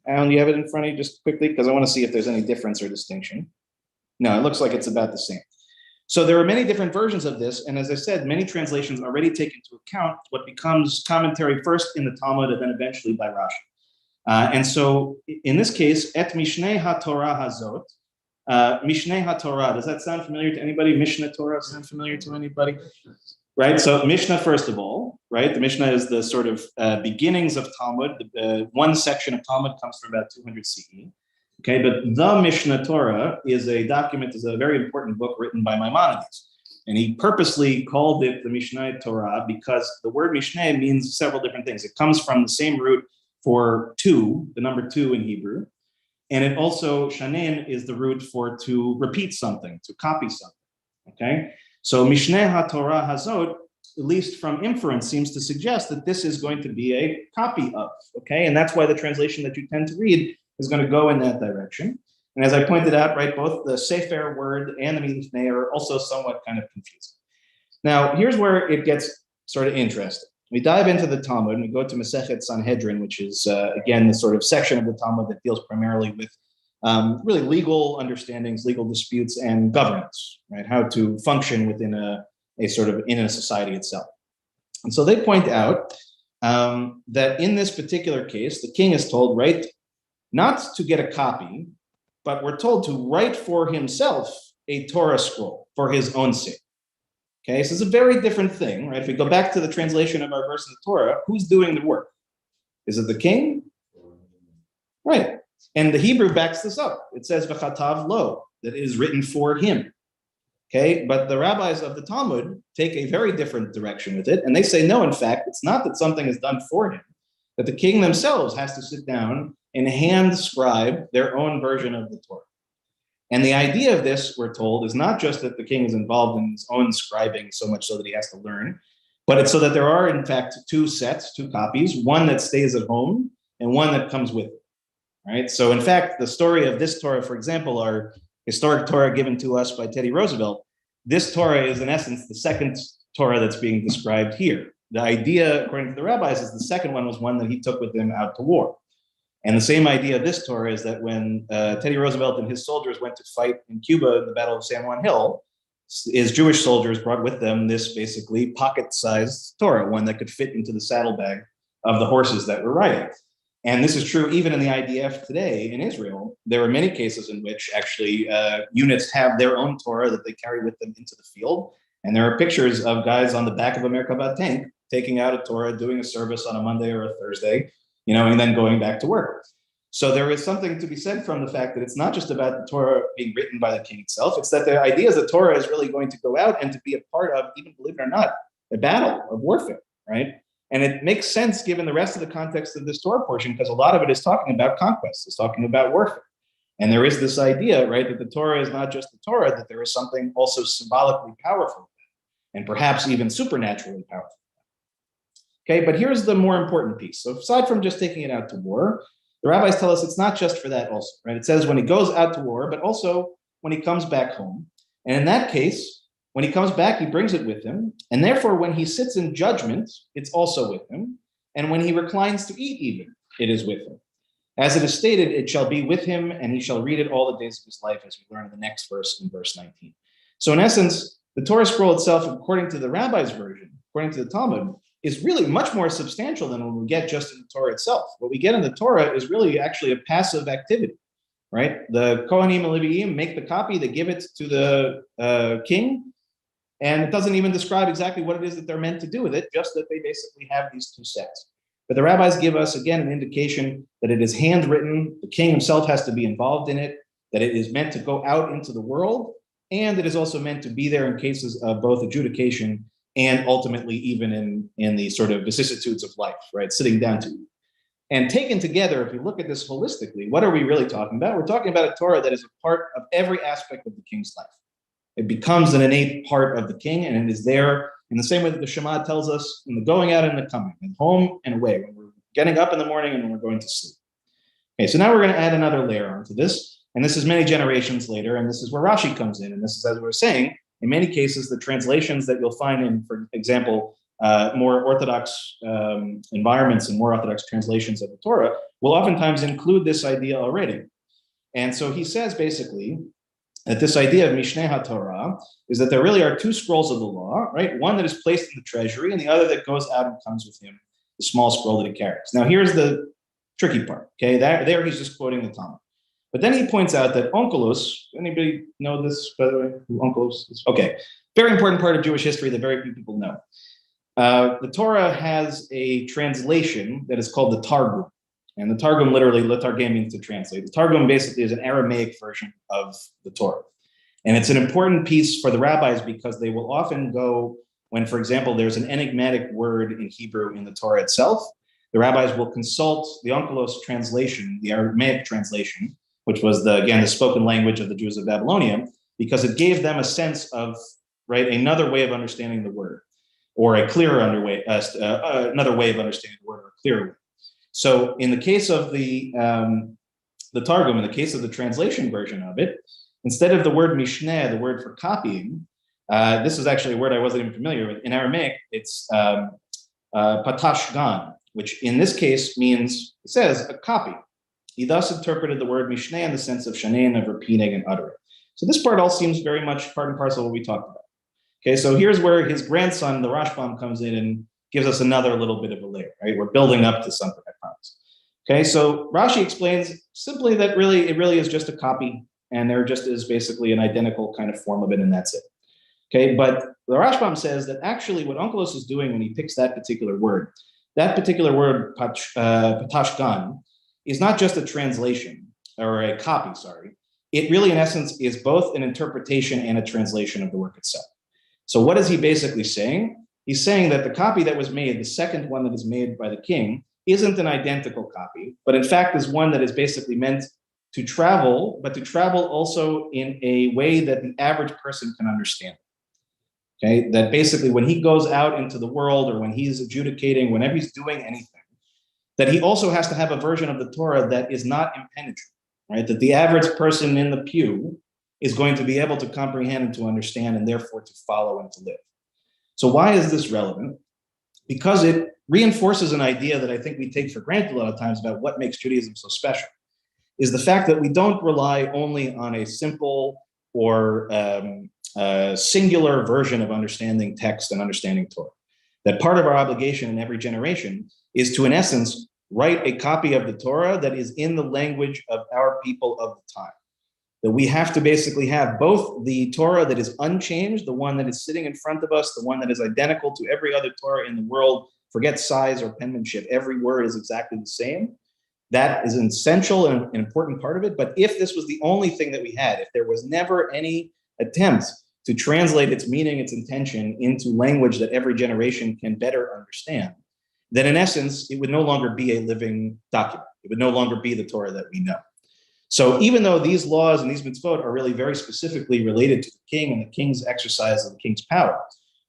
Alan, do you have it in front of you just quickly? Because I want to see if there's any difference or distinction. No, it looks like it's about the same. So there are many different versions of this, and as I said, many translations already take into account what becomes commentary first in the Talmud and then eventually by Rashi. And so in this case, et Mishnei HaTorah Hazot, Mishnei HaTorah, does that sound familiar to anybody? Mishneh Torah sound familiar to anybody? Right, so Mishnah, first of all, right? The Mishnah is the sort of beginnings of Talmud. One section of Talmud comes from about 200 CE. Okay, but the Mishneh Torah is a document, is a very important book written by Maimonides. And he purposely called it the Mishneh Torah because the word Mishneh means several different things. It comes from the same root for two, the number two in Hebrew. And it also, shanen is the root for to repeat something, to copy something, okay? So Mishneh HaTorah Hazot, at least from inference, seems to suggest that this is going to be a copy of, okay? And that's why the translation that you tend to read is going to go in that direction. And as I pointed out, right, both the Sefer word and the Milifnei are also somewhat kind of confusing. Now, here's where it gets sort of interesting. We dive into the Talmud and we go to Masechet Sanhedrin, which is, again, the sort of section of the Talmud that deals primarily with really legal understandings, legal disputes, and governance, right? How to function within a sort of in a society itself. And so they point out that in this particular case, the king is told, right, not to get a copy, but we're told to write for himself a Torah scroll for his own sake. Okay, so it's a very different thing, right? If we go back to the translation of our verse in the Torah, who's doing the work? Is it the king? Right. And the Hebrew backs this up. It says, v'chatav lo, that it is written for him. Okay, but the rabbis of the Talmud take a very different direction with it. And they say, no, in fact, it's not that something is done for him, that the king themselves has to sit down and hand scribe their own version of the Torah. And the idea of this, we're told, is not just that the king is involved in his own scribing so much so that he has to learn, but it's so that there are, in fact, two sets, two copies, one that stays at home and one that comes with it, right? So in fact, the story of this Torah, for example, our historic Torah given to us by Teddy Roosevelt, this Torah is in essence the second Torah that's being described here. The idea, according to the rabbis, is the second one was one that he took with him out to war. And the same idea of this Torah is that when Teddy Roosevelt and his soldiers went to fight in Cuba in the Battle of San Juan Hill, his Jewish soldiers brought with them this basically pocket-sized Torah, one that could fit into the saddlebag of the horses that were riding. And this is true even in the IDF today in Israel. There are many cases in which actually units have their own Torah that they carry with them into the field. And there are pictures of guys on the back of a Merkava tank taking out a Torah, doing a service on a Monday or a Thursday, and then going back to work. So there is something to be said from the fact that it's not just about the Torah being written by the king itself. It's that the idea is that Torah is really going to go out and to be a part of, even believe it or not, a battle of warfare, right? And it makes sense given the rest of the context of this Torah portion, because a lot of it is talking about conquest, it's talking about warfare. And there is this idea, right, that the Torah is not just the Torah, that there is something also symbolically powerful and perhaps even supernaturally powerful. Okay, but here's the more important piece. So aside from just taking it out to war, the rabbis tell us it's not just for that also, right? It says when he goes out to war, but also when he comes back home. And in that case, when he comes back, he brings it with him. And therefore, when he sits in judgment, it's also with him. And when he reclines to eat even, it is with him. As it is stated, it shall be with him, and he shall read it all the days of his life, as we learn in the next verse in verse 19. So in essence, the Torah scroll itself, according to the rabbi's version, according to the Talmud, is really much more substantial than what we get just in the Torah itself. What we get in the Torah is really actually a passive activity, right? The Kohanim and Leviim make the copy, they give it to the king, and it doesn't even describe exactly what it is that they're meant to do with it, just that they basically have these two sets. But the rabbis give us, again, an indication that it is handwritten, the king himself has to be involved in it, that it is meant to go out into the world, and it is also meant to be there in cases of both adjudication and ultimately even in the sort of vicissitudes of life, right, sitting down to. And taken together, if we look at this holistically, what are we really talking about? We're talking about a Torah that is a part of every aspect of the king's life. It becomes an innate part of the king, and it is there in the same way that the Shema tells us in the going out and the coming, and home and away, when we're getting up in the morning and when we're going to sleep. Okay, so now we're going to add another layer onto this, and this is many generations later, and this is where Rashi comes in, and this is, as we were saying, in many cases, the translations that you'll find in, for example, more Orthodox environments and more Orthodox translations of the Torah will oftentimes include this idea already. And so he says basically that this idea of Mishneh HaTorah is that there really are two scrolls of the law, right? One that is placed in the treasury and the other that goes out and comes with him, the small scroll that he carries. Now, here's the tricky part, okay? There he's just quoting the Talmud. But then he points out that onkelos, anybody know this, by the way, who onkelos is? Okay, very important part of Jewish history that very few people know. The Torah has a translation that is called the Targum. And the Targum, literally, letargem means to translate. The Targum basically is an Aramaic version of the Torah. And it's an important piece for the rabbis because they will often go when, for example, there's an enigmatic word in Hebrew in the Torah itself. The rabbis will consult the onkelos translation, the Aramaic translation, which was the spoken language of the Jews of Babylonia, because it gave them a sense of, right, another way of understanding the word, or a clearer another way of understanding the word, or a clearer way. So in the case of the Targum, in the case of the translation version of it, instead of the word mishneh, the word for copying, this is actually a word I wasn't even familiar with. In Aramaic, it's patashgan, which in this case means, it says, a copy. He thus interpreted the word mishneh in the sense of shanein, of repeating and uttering. So this part all seems very much part and parcel of what we talked about. Okay, so here's where his grandson, the Rashbam, comes in and gives us another little bit of a layer, right? We're building up to something, I promise. Okay, so Rashi explains simply that it really is just a copy, and there just is basically an identical kind of form of it, and that's it. Okay, but the Rashbam says that actually what onkelos is doing when he picks that particular word, patashgan, is not just a translation, or a copy, sorry. It really, in essence, is both an interpretation and a translation of the work itself. So what is he basically saying? He's saying that the copy that was made, the second one that is made by the king, isn't an identical copy, but in fact is one that is basically meant to travel, but to travel also in a way that the average person can understand. Okay, that basically when he goes out into the world or when he's adjudicating, whenever he's doing anything, that he also has to have a version of the Torah that is not impenetrable, right? That the average person in the pew is going to be able to comprehend and to understand and therefore to follow and to live. So why is this relevant? Because it reinforces an idea that I think we take for granted a lot of times about what makes Judaism so special, is the fact that we don't rely only on a simple or singular version of understanding text and understanding Torah. That part of our obligation in every generation is to, in essence, write a copy of the Torah that is in the language of our people of the time. That we have to basically have both the Torah that is unchanged, the one that is sitting in front of us, the one that is identical to every other Torah in the world, forget size or penmanship, every word is exactly the same. That is an essential and an important part of it. But if this was the only thing that we had, if there was never any attempt to translate its meaning, its intention into language that every generation can better understand, then in essence, it would no longer be a living document. It would no longer be the Torah that we know. So even though these laws and these mitzvot are really very specifically related to the king and the king's exercise of the king's power,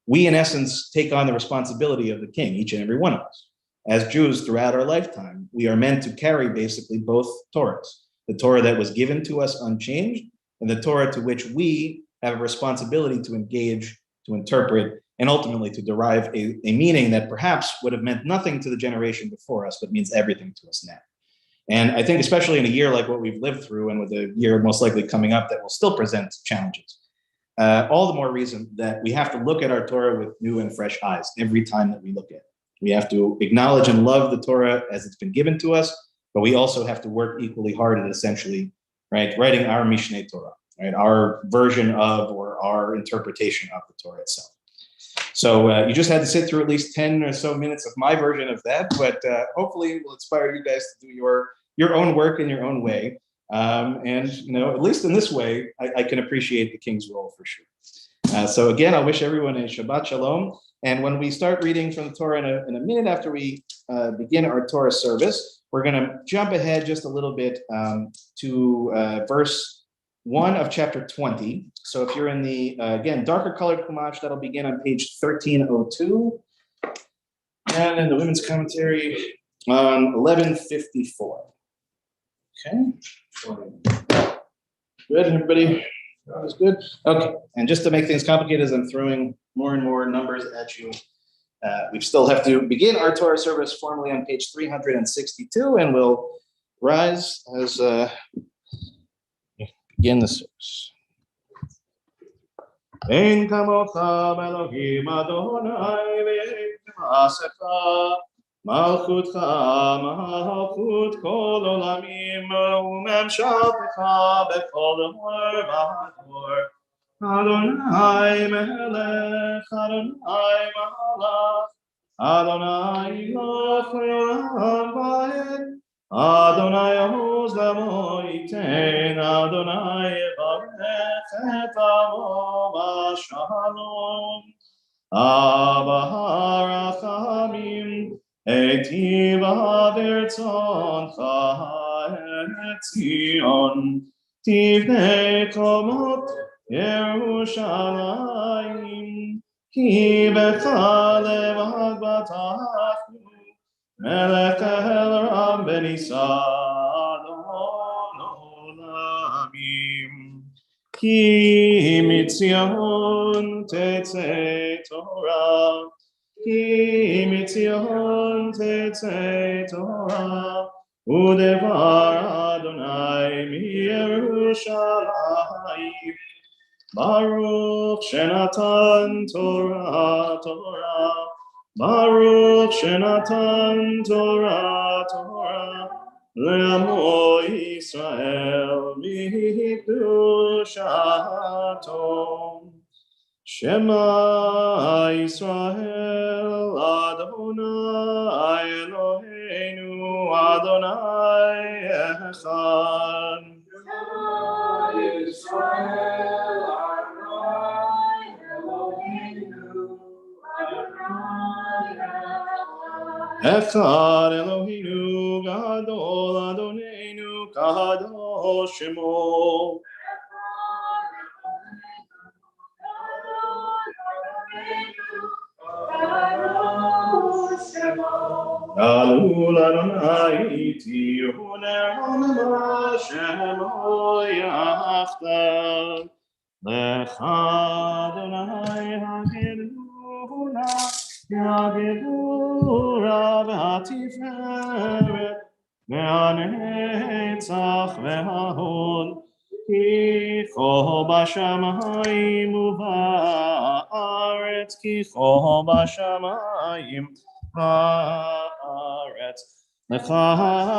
we in essence take on the responsibility of the king, each and every one of us. As Jews throughout our lifetime, we are meant to carry basically both Torahs, the Torah that was given to us unchanged and the Torah to which we have a responsibility to engage, to interpret, and ultimately to derive a meaning that perhaps would have meant nothing to the generation before us, but means everything to us now. And I think especially in a year like what we've lived through and with a year most likely coming up that will still present challenges, all the more reason that we have to look at our Torah with new and fresh eyes every time that we look at it. We have to acknowledge and love the Torah as it's been given to us, but we also have to work equally hard at essentially, right, writing our Mishneh Torah, right, our version of or our interpretation of the Torah itself. So you just had to sit through at least 10 or so minutes of my version of that, but hopefully it will inspire you guys to do your own work in your own way. And, at least in this way, I can appreciate the king's role for sure. So again, I wish everyone a Shabbat Shalom. And when we start reading from the Torah in a minute after we begin our Torah service, we're going to jump ahead just a little bit to verse 1 of chapter 20. So if you're in the, again, darker colored Chumash, that'll begin on page 1302. And in the women's commentary on 1154. Okay. Good, everybody? That was good. Okay, and just to make things complicated as I'm throwing more and more numbers at you, we still have to begin our Torah service formally on page 362, and we'll rise as begin the service. Ein kamocha Elohim Adonai ve'ein k'maasecha malchutcha malchut kol olamim u'memshaltecha b'kol dor v'dor Adonai melech Adonai malach Adonai loch le'olam va'ed Adonai Oz lamo yiten Adonai yevarech et amo b'shalom Abba harachamim etiv v'rtzoncha et Zion tivnei komot Yerushalayim ki becha levad batachnu Melech el Ram ben Yisad olamim Ki mitzion tetzei Torah Ki mitzion tetzei Torah Udevar Adonai mi Yerushalayim Baruch Shenatan Torah Baruch Shenatan Torah Le'amo Yisrael B'kedushato Shema Yisrael Adonai Eloheinu Adonai Echad Shema Yisrael Adonai Eloheinu Echad Eloheinu Gadol Adonenu Kadosh Shemo Galul Adonai Tihuner Hamama Shemo Yachtav Lecha Adonai Hageduna Yagedura V'Hatiferet V'Hanetzach V'Hahod Ki Chol B'Shamayim U'Ba'aretz Ki Chol B'Shamayim U'Ba'aretz Lecha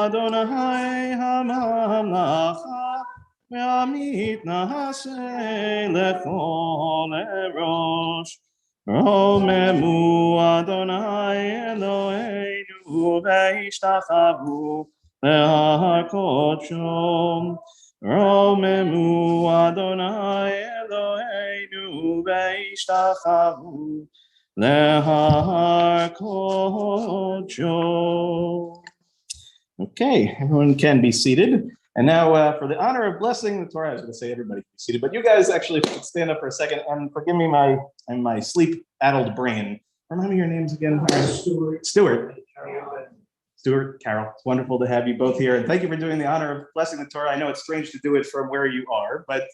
Adonai HaMamlacha Ve'amit Nahaseh Lechol Erosh Romemu Adonai Eloheinu Ve'ishtachavu להר קודשו. רוממו אדוני Eloheinu והשתחוו להר קודשו. Okay, everyone can be seated. And now for the honor of blessing the Torah, I was going to say everybody can be seated, but you guys actually stand up for a second and forgive me my sleep-addled brain. Remind me your names again. Stuart, Carol. It's wonderful to have you both here. And thank you for doing the honor of blessing the Torah. I know it's strange to do it from where you are, but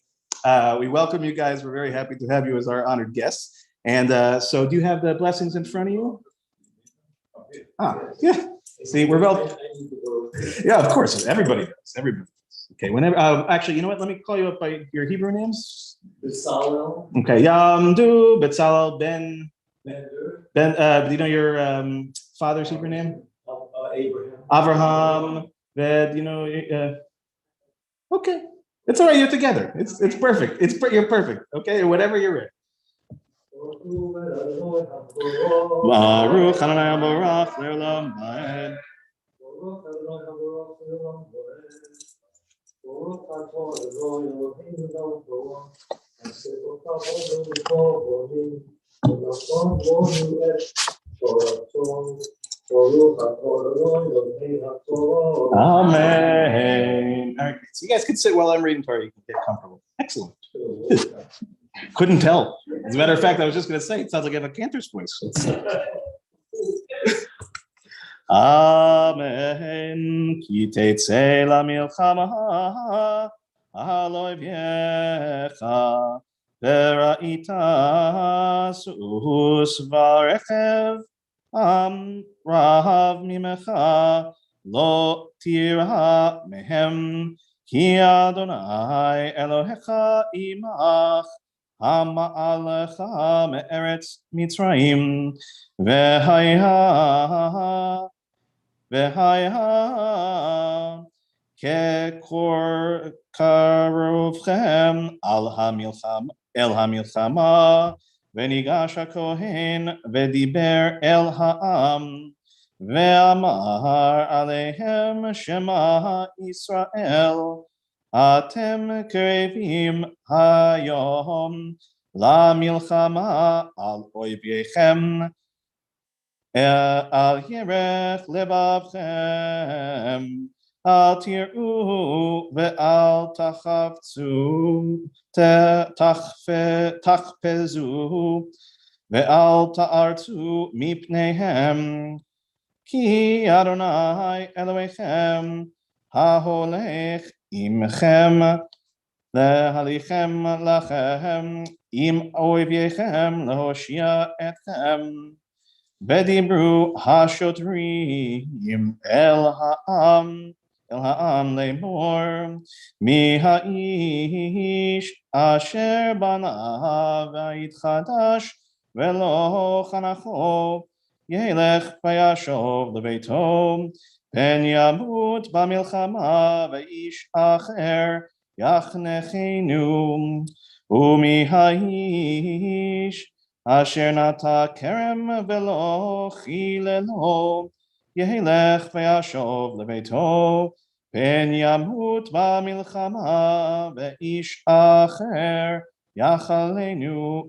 we welcome you guys. We're very happy to have you as our honored guests. And so do you have the blessings in front of you? Yeah. See, we're well. Yeah, of course. Everybody does. Everybody does. Okay. Whenever. Actually, you know what? Let me call you up by your Hebrew names. Bezalel. Okay. Yamdu, Bezalel, Ben. Ben. Do you know your father's Hebrew name? Abraham. Avraham. Ved. You know. Okay. It's all right. You're together. It's perfect. You're perfect. Okay. Whatever you're ready. Baruch Hananai Baruch Le'olam Vaed. Amen. All right, so you guys can sit while I'm reading Torah. You can get comfortable. Excellent. Couldn't tell. As a matter of fact, I was just going to say, it sounds like I have a cantor's voice. Amen. Ki tetzei lamilchama halo evyecha vera'ita sus varechev rahav mimecha lo tira mehem ki Adonai Elohecha imach Hama'alecha me'eretz Mitzrayim v'haya kekor karuvchem el hamilchama v'nigash hakohen v'diber el ha'am ve'amar alehem shema Yisrael Atem krevim hayom la milchama al oivechem al yerech lebavchem al tiru ve'al tachafzu tachpezu ve'al ta'artu mipnehem ki Adonai Elohechem haholech Imchem lehalichem lachem im oivyechem lehoshia etchem vedibru hashotrim el ha'am lemor mi ha'ish asher banav vayitchadash velo chanacho yelech vayashov lebeito פן ימות במלחמה ואיש אחר יחנכנו ומי האיש אשר נטע כרם ולא חיללו ילך וישוב לביתו פן ימות במלחמה ואיש אחר יחללנו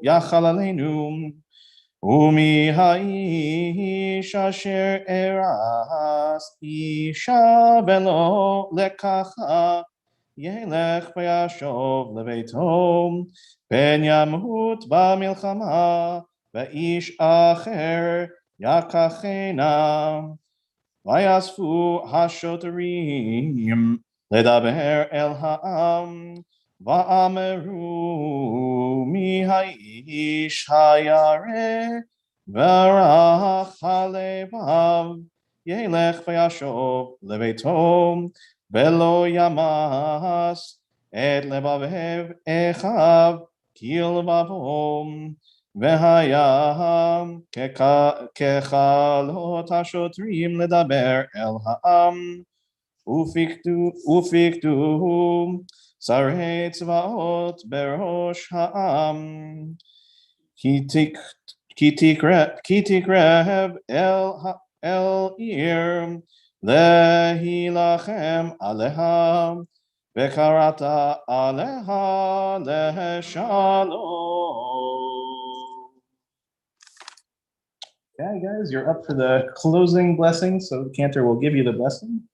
ומי האיש אשר ארס אישה ולא לקחה ילך וישוב לביתו פן ימות במלחמה ואיש אחר יקחנה ויאספו השוטרים לדבר אל העם ואמרו מי האיש הירא ורך הלבב ילך וישוב לביתו ולא ימס את לבב אחיו כלבבו והיה ככלות השוטרים לדבר אל העם ופיקדו שרי צבאות בראש העם כי תקרב אל עיר Lehilachem aleha, vekarata aleha leheshalom. Okay, guys, you're up for the closing blessing. So Cantor will give you the blessing.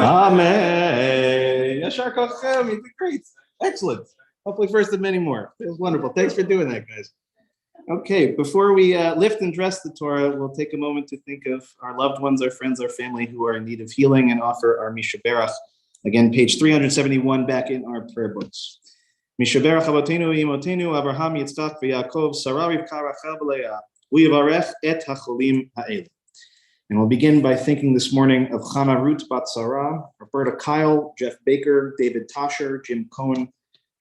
Amen. Yashar Kochem, you did great. Excellent. Hopefully first of many more. It was wonderful. Thanks for doing that, guys. Okay, before we lift and dress the Torah, we'll take a moment to think of our loved ones, our friends, our family who are in need of healing and offer our Mishaberach. Again, page 371 back in our prayer books. Mishaberach Avotenu Imotenu Abraham Yitzchak v'Yaakov Sarah Rivka Rachel v'Leah U'Yivarech et hacholim ha'el. And we'll begin by thinking this morning of Chana Ruth Bat Sarah, Roberta Kyle, Jeff Baker, David Tosher, Jim Cohen,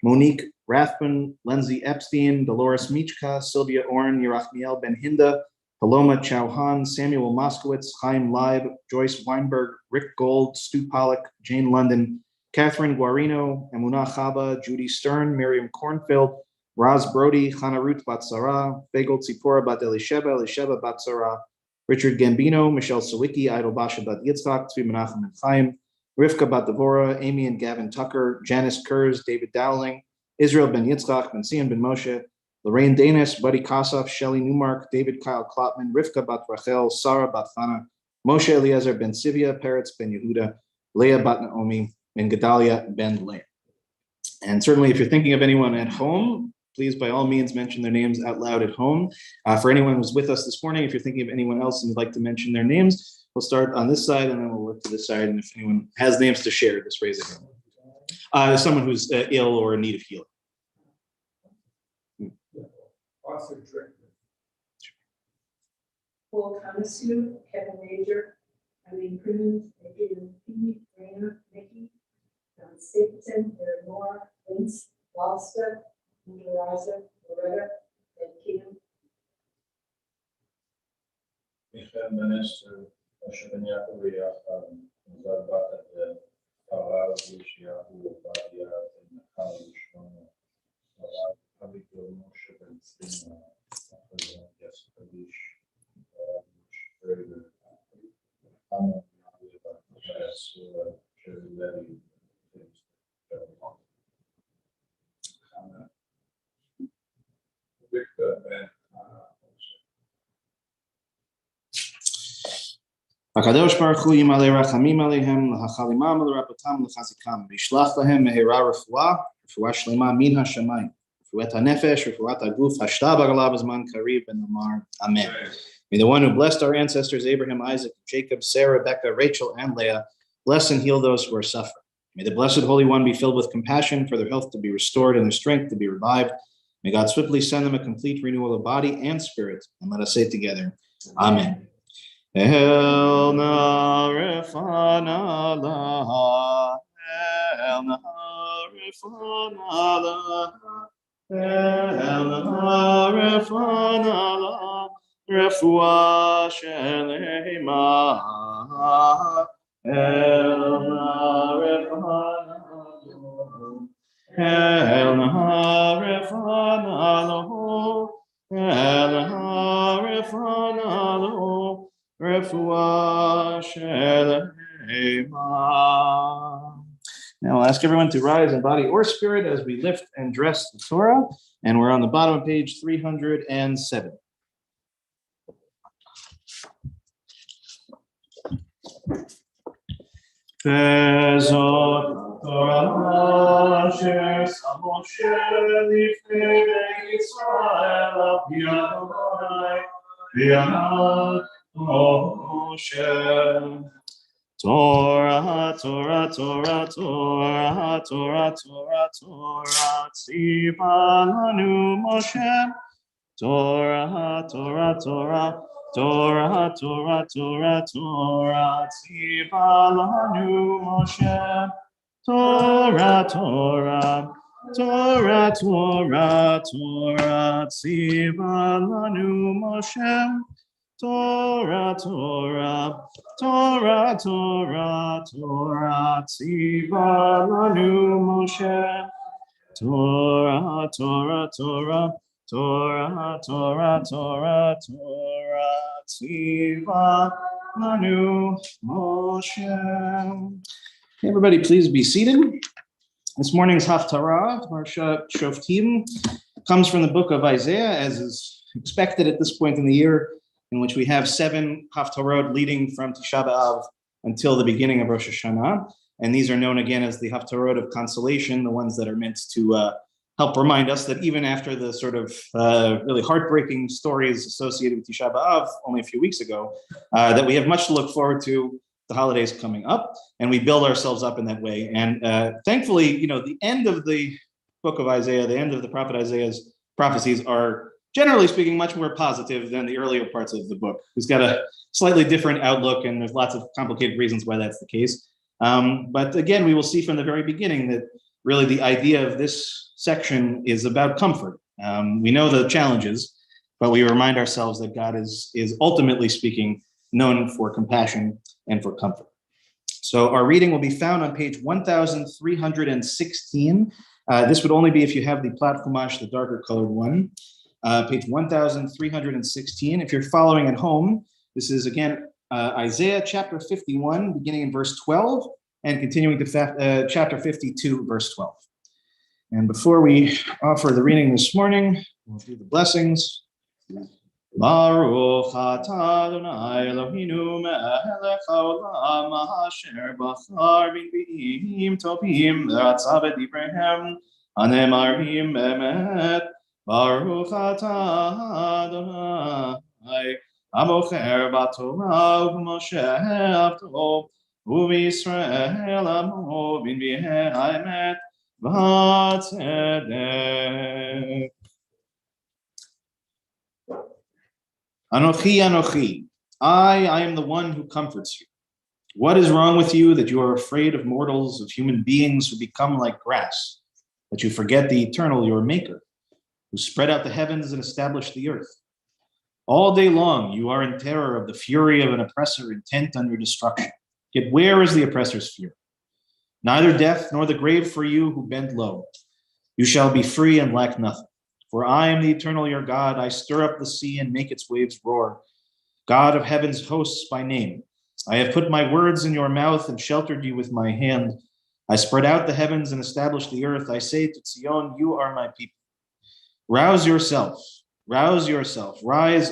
Monique Rathman, Lindsay Epstein, Dolores Michka, Sylvia Orn, Yerachmiel Ben Hinda, Paloma Chauhan, Samuel Moskowitz, Chaim Leib, Joyce Weinberg, Rick Gold, Stu Pollack, Jane London, Catherine Guarino, Emunah Chaba, Judy Stern, Miriam Cornfield, Raz Brody, Chana Ruth Bat Sarah, Bagel Tzipora Bat Elisheva Bat Sarah, Richard Gambino, Michelle Sawicki, Idol Basha Bat Yitzchak, Tzvi Menachem and Chaim, Rivka Bat Devorah, Amy and Gavin Tucker, Janice Kurz, David Dowling, Israel Ben Yitzchak, Ben Sion Ben Moshe, Lorraine Danis, Buddy Kossoff, Shelley Newmark, David Kyle Klopman, Rivka Bat Rachel, Sarah Bat Chana, Moshe Eliezer Ben Sivia, Peretz Ben Yehuda, Leah Bat Naomi, and Gedalia Ben Leah. And certainly if you're thinking of anyone at home, please by all means mention their names out loud at home. For anyone who's with us this morning, if you're thinking of anyone else and you'd like to mention their names, we'll start on this side and then we'll look to this side. And if anyone has names to share, just raise a hand. Someone who's ill or in need of healing. Paul Kamasu, Kevin Major, Eileen Cruz, Adrian P, Raina, Nikki, John Stapleton, Aaron Moore, Vince, Lobster, Raza, Loretta, and Kim. Michael Minister, Moshe Ben Yaakov Yachad, Zad Bat Farah, Yishayahu, Badia, and Chal Shlomo, Abigail Moshe Ben Tzina, Yes Kadish, Schrader, Hannah, Sherry Levy, Victor Ben. HaKadosh Baruch Hu Yimalei Rachamim Aleichem L'Hachalimam L'Rapatam L'Chazikam V'Yishlach Lahem Mehira Refuah Shlema Min HaShamayim Refuat HaNefesh Refuat HaGuf Hashta B'Galav Zman Kariv Ben Lamar Amen. May the one who blessed our ancestors Abraham, Isaac, Jacob, Sarah, Rebecca, Rachel, and Leah bless and heal those who are suffering. May the Blessed Holy One be filled with compassion for their health to be restored and their strength to be revived. May God swiftly send them a complete renewal of body and spirit. And let us say together, Amen. El Narifana Laha, El Narifana Laha, El Narifana Laha, Refuah Shelema, El Narifana Laha, El Narifana Laha, El Narifana Laha, Refuah Shelema. Now I'll ask everyone to rise in body or spirit as we lift and dress the Torah, and we're on the bottom of page 307. Vezot Torah asher sam Moshe lifnei Yisrael al pi Adonai v'yamad Moshe. Torah, Torah, Torah, Torah, Torah, Torah, Torah, tziva lanu Moshe. Torah, Torah, Torah, Torah, Torah, Torah, Torah, tziva lanu Moshe. Torah, Torah, Torah, Torah, Torah, tziva lanu Moshe. Torah, Torah, Torah, Torah, Torah, tziva lanu Moshe. Torah, Torah, Torah, Torah, Torah, Torah, Torah, tziva lanu Moshe. Everybody, please be seated. This morning's Haftarah, Parsha Shoftim, comes from the book of Isaiah, as is expected at this point in the year, in which we have 7 Haftarot leading from Tisha B'Av until the beginning of Rosh Hashanah. And these are known again as the Haftarot of consolation, the ones that are meant to help remind us that even after the sort of really heartbreaking stories associated with Tisha B'Av only a few weeks ago, that we have much to look forward to, the holidays coming up, and we build ourselves up in that way. And thankfully, the end of the book of Isaiah, the end of the prophet Isaiah's prophecies are, generally speaking, much more positive than the earlier parts of the book. He's got a slightly different outlook, and there's lots of complicated reasons why that's the case. But again, we will see from the very beginning that really the idea of this section is about comfort. We know the challenges, but we remind ourselves that God is ultimately speaking known for compassion and for comfort. So our reading will be found on page 1316. This would only be if you have the Plat Chumash, the darker colored one. Page 1316. If you're following at home, this is again Isaiah chapter 51, beginning in verse 12, and continuing to chapter 52, verse 12. And before we offer the reading this morning, we'll do the blessings. Baruch atah Adonai Eloheinu melech haolam asher bachar b'nbiim tovim v'ratzav et divreihem hanemarim be'emet. Baruch atah Adonai habocher b'torah u'Moshe avto u'Yisrael amo b'nbiei ha'emet v'hatzedek. Anochi, Anochi, I am the one who comforts you. What is wrong with you that you are afraid of mortals, of human beings who become like grass, that you forget the eternal, your maker, who spread out the heavens and established the earth? All day long you are in terror of the fury of an oppressor intent on your destruction. Yet where is the oppressor's fury? Neither death nor the grave for you who bend low. You shall be free and lack nothing. For I am the eternal your God. I stir up the sea and make its waves roar. God of heaven's hosts by name. I have put my words in your mouth and sheltered you with my hand. I spread out the heavens and established the earth. I say to Zion, you are my people. Rouse yourself, rise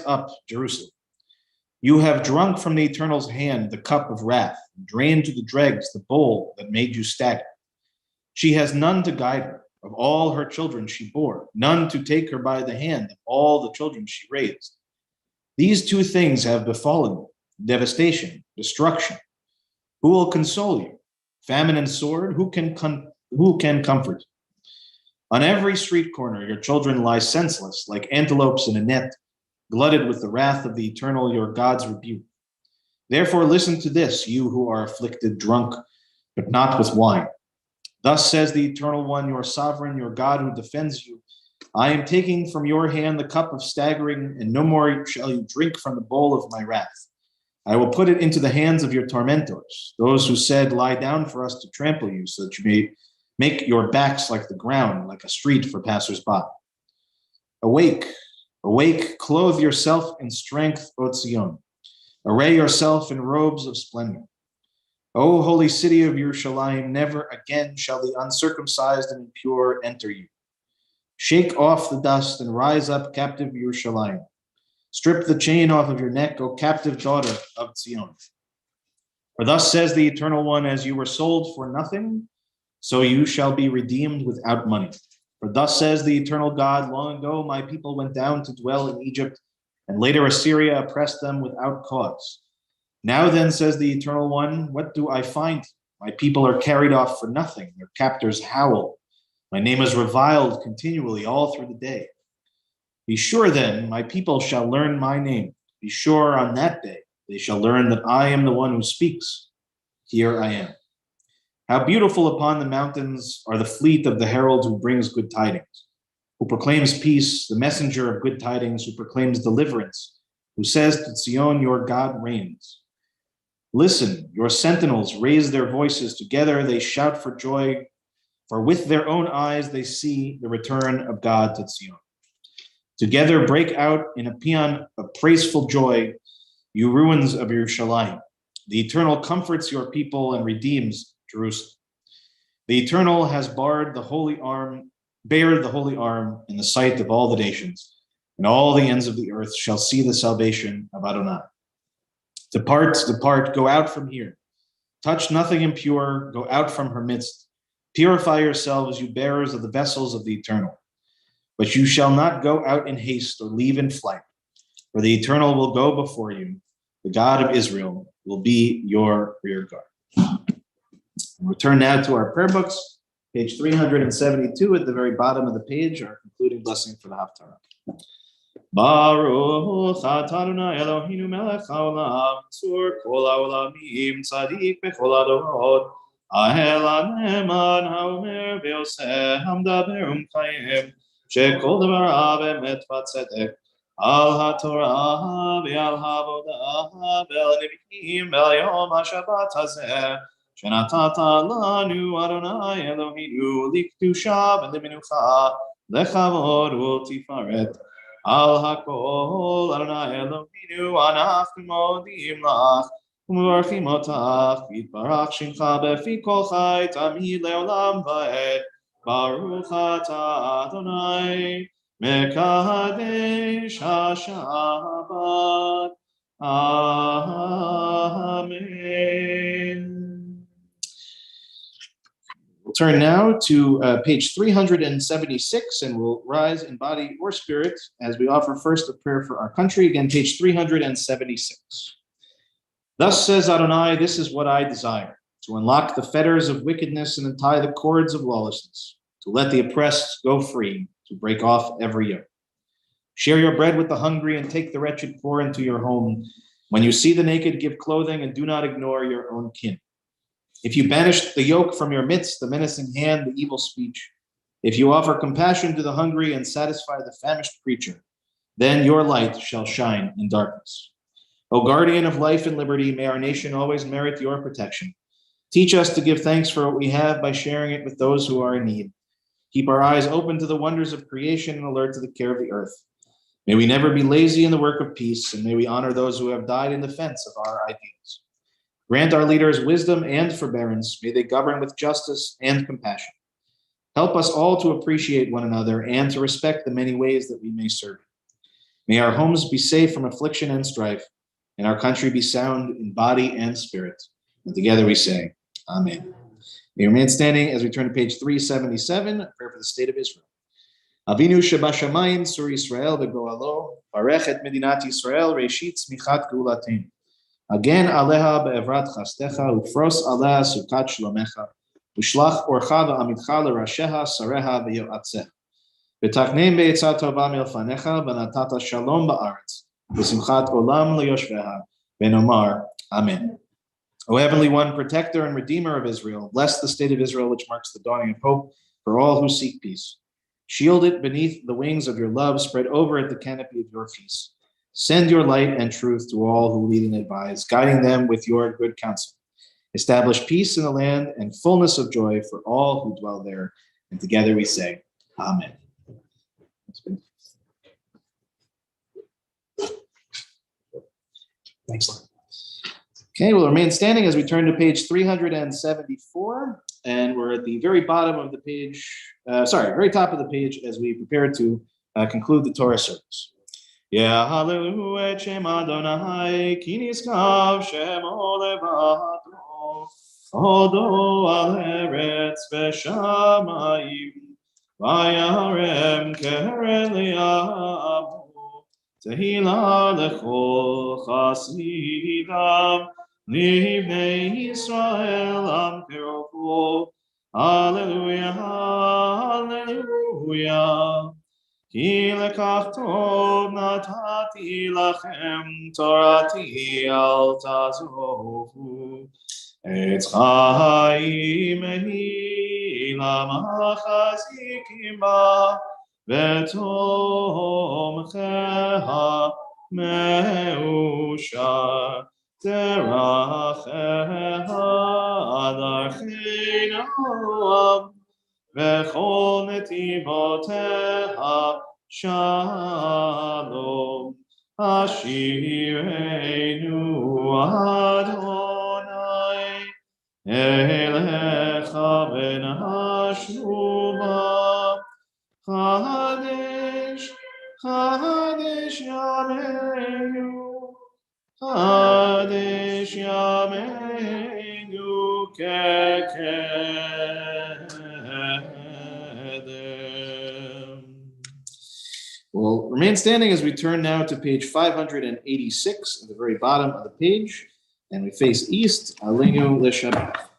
up, Jerusalem. You have drunk from the Eternal's hand the cup of wrath, and drained to the dregs the bowl that made you stagger. She has none to guide her. Of all her children she bore, none to take her by the hand of all the children she raised. These 2 things have befallen you, devastation, destruction. Who will console you? Famine and sword, who can comfort you? On every street corner your children lie senseless, like antelopes in a net, glutted with the wrath of the eternal, your God's rebuke. Therefore listen to this, you who are afflicted, drunk, but not with wine. Thus says the Eternal One, your sovereign, your God who defends you. I am taking from your hand the cup of staggering, and no more shall you drink from the bowl of my wrath. I will put it into the hands of your tormentors, those who said, lie down for us to trample you, so that you may make your backs like the ground, like a street for passers-by. Awake, awake, clothe yourself in strength, O Zion. Array yourself in robes of splendor. O holy city of Yerushalayim, never again shall the uncircumcised and impure enter you. Shake off the dust and rise up, captive Yerushalayim. Strip the chain off of your neck, O captive daughter of Zion. For thus says the Eternal One, as you were sold for nothing, so you shall be redeemed without money. For thus says the Eternal God, long ago my people went down to dwell in Egypt, and later Assyria oppressed them without cause. Now then, says the Eternal One, what do I find? My people are carried off for nothing. Their captors howl. My name is reviled continually all through the day. Be sure then, my people shall learn my name. Be sure on that day they shall learn that I am the one who speaks. Here I am. How beautiful upon the mountains are the fleet of the herald who brings good tidings, who proclaims peace, the messenger of good tidings, who proclaims deliverance, who says to Zion, your God reigns. Listen, your sentinels raise their voices together, they shout for joy, for with their own eyes they see the return of God to Zion. Together break out in a paean of praiseful joy, you ruins of Yerushalayim. The Eternal comforts your people and redeems Jerusalem. The Eternal has bared the holy arm in the sight of all the nations, and all the ends of the earth shall see the salvation of Adonai. Depart, depart, go out from here. Touch nothing impure, go out from her midst. Purify yourselves, you bearers of the vessels of the Eternal. But you shall not go out in haste or leave in flight, for the Eternal will go before you. The God of Israel will be your rear guard. We'll return now to our prayer books, page 372 at the very bottom of the page, our concluding blessing for the Haftarah. Baruch atah Adonai Eloheinu melech haolam, tzur kol haolamim, tzadik bechol hadorot, ahel haneman haomer ve'oseh hamdaber umchayim, shekol devarav emet v'tzedek, al haTorah ve'al ha'avodah ve'al nevi'im ve'al yom ha'shabbat hazeh, שנתת לנו אדוני אלוהינו לקדושה ולמנוחה, לכבוד ולתפארת. על הכל אדוני אלוהינו אנחנו מודים לך ומברכים אותך, ויתברך שמך בפי כל חי תמיד לעולם ועד. ברוך אתה אדוני מקדש השבת. Amen. We'll turn now to page 376, and we'll rise in body or spirit as we offer first a prayer for our country. Again, page 376. Thus says Adonai, this is what I desire, to unlock the fetters of wickedness and untie the cords of lawlessness, to let the oppressed go free, to break off every yoke. Share your bread with the hungry and take the wretched poor into your home. When you see the naked, give clothing and do not ignore your own kin. If you banish the yoke from your midst, the menacing hand, the evil speech, if you offer compassion to the hungry and satisfy the famished creature, then your light shall shine in darkness. O guardian of life and liberty, may our nation always merit your protection. Teach us to give thanks for what we have by sharing it with those who are in need. Keep our eyes open to the wonders of creation and alert to the care of the earth. May we never be lazy in the work of peace, and may we honor those who have died in defense of our ideals. Grant our leaders wisdom and forbearance. May they govern with justice and compassion. Help us all to appreciate one another and to respect the many ways that we may serve. May our homes be safe from affliction and strife, and our country be sound in body and spirit. And together we say, Amen. May you remain standing as we turn to page 377, a prayer for the state of Israel. Avinu shebashamayim, sur Yisrael v'goalo, barech et medinat Yisrael, reishit tzmichat geulateinu. Again, aleha be'evrat chastecha, ufros alea sukat shlomecha, ushlach orcha v'amitcha l'rasheha, sareha v'yoatzeha. V'taknem be'etzah tova milfanecha, v'natata shalom ba'aretz, v'simchat olam le'yoshveha, v'nomar, Amen. O Heavenly One, protector and redeemer of Israel, bless the state of Israel, which marks the dawning of hope for all who seek peace. Shield it beneath the wings of your love, spread over it the canopy of your peace. Send your light and truth to all who lead and advise, guiding them with your good counsel. Establish peace in the land and fullness of joy for all who dwell there. And together we say, Amen. Thanks, Lord. Okay, we'll remain standing as we turn to page 374, and we're at the very bottom of the page, very top of the page as we prepare to conclude the Torah service. Ya'alelu et Shem Adonai, ki niskav shemo levado, odo al eretz v'shamayim, vayarem keren li'amu, tehila lechol chasidam, Livnei Yisrael am kerovo, Alleluia, Alleluia. Ki lekach tov natati lachem, Torati al tazovu, Etz Chaim hi lamachzikim ba v'tomcheha me'ushar teracheha darchei v'chol netivoteha shalom. Ashirenu Adonai Elecha v'nashnuva Chadesh Chadesh Yameinu Chadesh Yameinu Kekedem. We'll remain standing as we turn now to page 586 at the very bottom of the page, and we face east. Aleinu l'shabbat.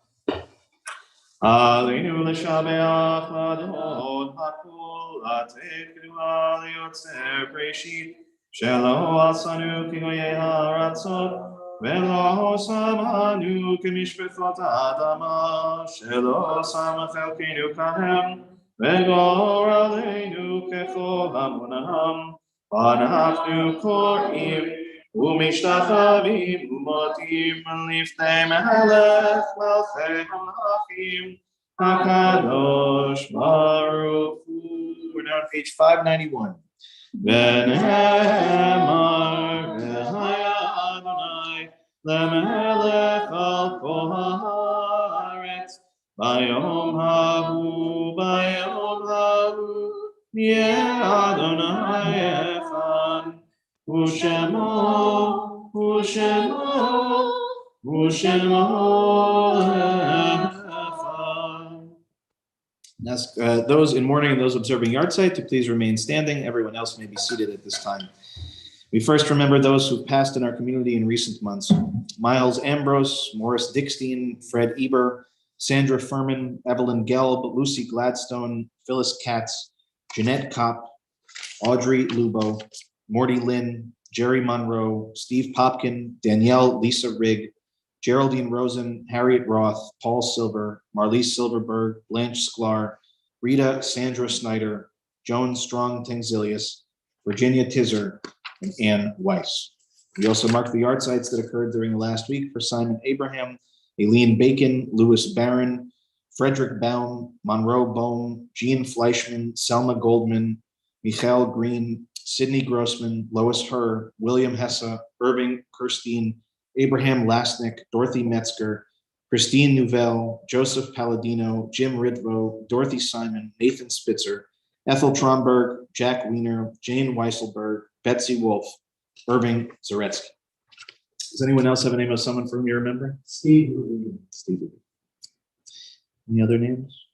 Aleinu l'shabbat adon hakol ateinu aliyotzer breshit shelo asanu kihoye haratzot velo samanu kemishpefot adama shelo samachelkenu kahem V'gor aleinu kechol hamonam, v'anachnu korim, u'mishtachavim, u'motim, l'ifnei melech melchei hamlachim, hakadosh baruch hu. We're now on page 591. V'nehemar v'haya Adonai, lemelech al kol haaretz, Bayom hahu, Yeh Adonai Echad, U'shemo Echad. Ask those in mourning and those observing yahrzeit to please remain standing. Everyone else may be seated at this time. We first remember those who passed in our community in recent months. Miles Ambrose, Morris Dickstein, Fred Eber, Sandra Furman, Evelyn Gelb, Lucy Gladstone, Phyllis Katz, Jeanette Kopp, Audrey Lubo, Morty Lynn, Jerry Monroe, Steve Popkin, Danielle Lisa Rigg, Geraldine Rosen, Harriet Roth, Paul Silver, Marlise Silverberg, Blanche Sklar, Rita Sandra Snyder, Joan Strong Tangzilius, Virginia Tizer, and Ann Weiss. We also mark the yahrzeits that occurred during the last week for Simon Abraham, Aileen Bacon, Louis Barron, Frederick Baum, Monroe Bohm, Jean Fleischman, Selma Goldman, Michael Green, Sidney Grossman, Lois Herr, William Hesse, Irving Kirstein, Abraham Lasnik, Dorothy Metzger, Christine Nouvelle, Joseph Palladino, Jim Ridvo, Dorothy Simon, Nathan Spitzer, Ethel Tromberg, Jack Wiener, Jane Weisselberg, Betsy Wolf, Irving Zaretsky. Does anyone else have a name of someone from you remember? Steve. Steve. Any other names?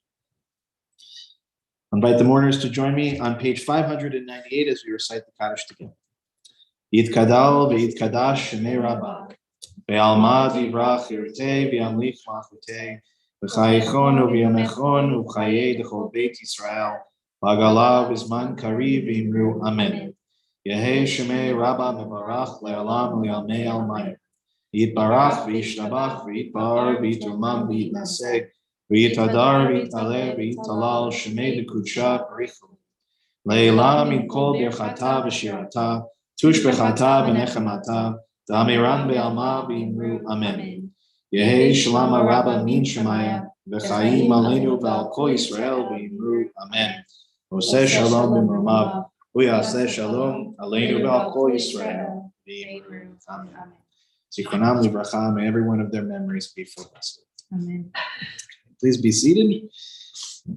I invite the mourners to join me on page 598 as we recite the Kaddish together. Yitkadal v'yitkadash shemei rabbah, ve'alma divrach yirtei v'yamlich malchutei, v'chayichon v'yamechon v'chayei d'chol beit Yisrael, v'agala v'zman kariv v'imru amen. Yehei shemei rabbah mevarach le'alam le'almei almayim. Yitbarach v'yishtabach v'yitbar v'yitumam v'yitnaseg v'yitadar v'yitaleh v'yitalal shemei d'kudsha b'richu. Le'ela min kol birchata v'shirata tush b'chata v'nechemata da'amiran be'alma v'imru amen. Yehei shalama rabba min shemaya v'chayim aleinu v'al kol Yisrael v'imru amen. Oseh shalom b'mromav v'yaseh shalom aleinu v'al kol Yisrael v'imru amen. Zichronam livracha, may every one of their memories be full blessed. Amen. Please be seated.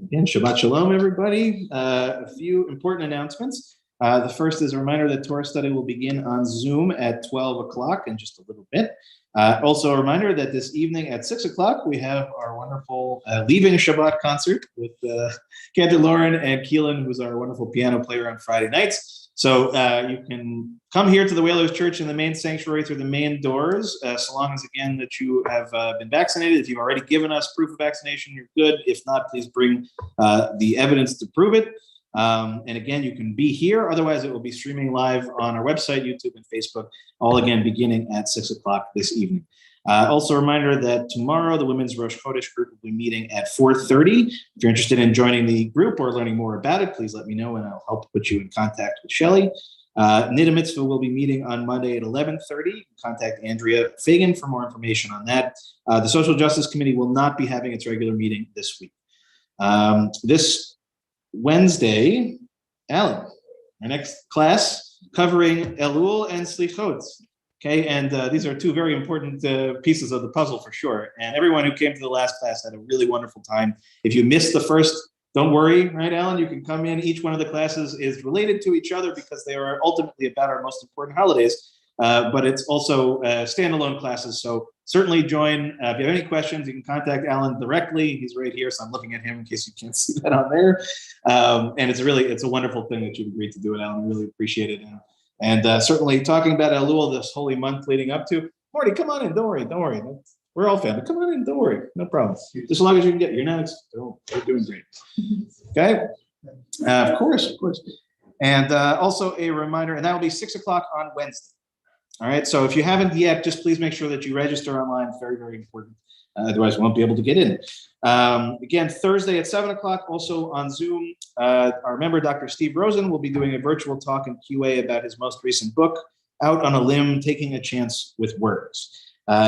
Again, Shabbat Shalom, everybody. A few important announcements. The first is a reminder that Torah study will begin on Zoom at 12 o'clock in just a little bit. Also a reminder that this evening at 6 o'clock, we have our wonderful Leaving Shabbat concert with Cantor Lauren and Keelan, who's our wonderful piano player on Friday nights. So you can come here to the Whalers Church in the main sanctuary through the main doors, so long as, again, that you have been vaccinated. If you've already given us proof of vaccination, you're good. If not, please bring the evidence to prove it. And again, you can be here. Otherwise, it will be streaming live on our website, YouTube, and Facebook, all again beginning at 6 o'clock this evening. Also a reminder that tomorrow the Women's Rosh Chodesh group will be meeting at 4:30. If you're interested in joining the group or learning more about it, please let me know and I'll help put you in contact with Shelley. Nida Mitzvah will be meeting on Monday at 11:30. Contact Andrea Fagan for more information on that. The Social Justice Committee will not be having its regular meeting this week. This Wednesday, Alan, our next class covering Elul and Slichot. Okay, and these are two very important pieces of the puzzle for sure. And everyone who came to the last class had a really wonderful time. If you missed the first, don't worry, right, Alan? You can come in. Each one of the classes is related to each other because they are ultimately about our most important holidays. But it's also standalone classes. So certainly join. If you have any questions, you can contact Alan directly. He's right here, so I'm looking at him in case you can't see that on there. And it's a wonderful thing that you've agreed to do it, Alan. I really appreciate it. And certainly talking about Elul, this holy month leading up to. Morty, come on in. Don't worry. We're all family. Come on in. Don't worry. No problem. Just as long as you can get. You're not. We're doing great. Okay. Of course. And also a reminder, and that will be 6 o'clock on Wednesday. All right. So if you haven't yet, just please make sure that you register online. It's very, very important. Otherwise, we won't be able to get in. Again, Thursday at 7 o'clock, also on Zoom, our member, Dr. Steve Rosen, will be doing a virtual talk and QA about his most recent book, Out on a Limb, Taking a Chance with Words.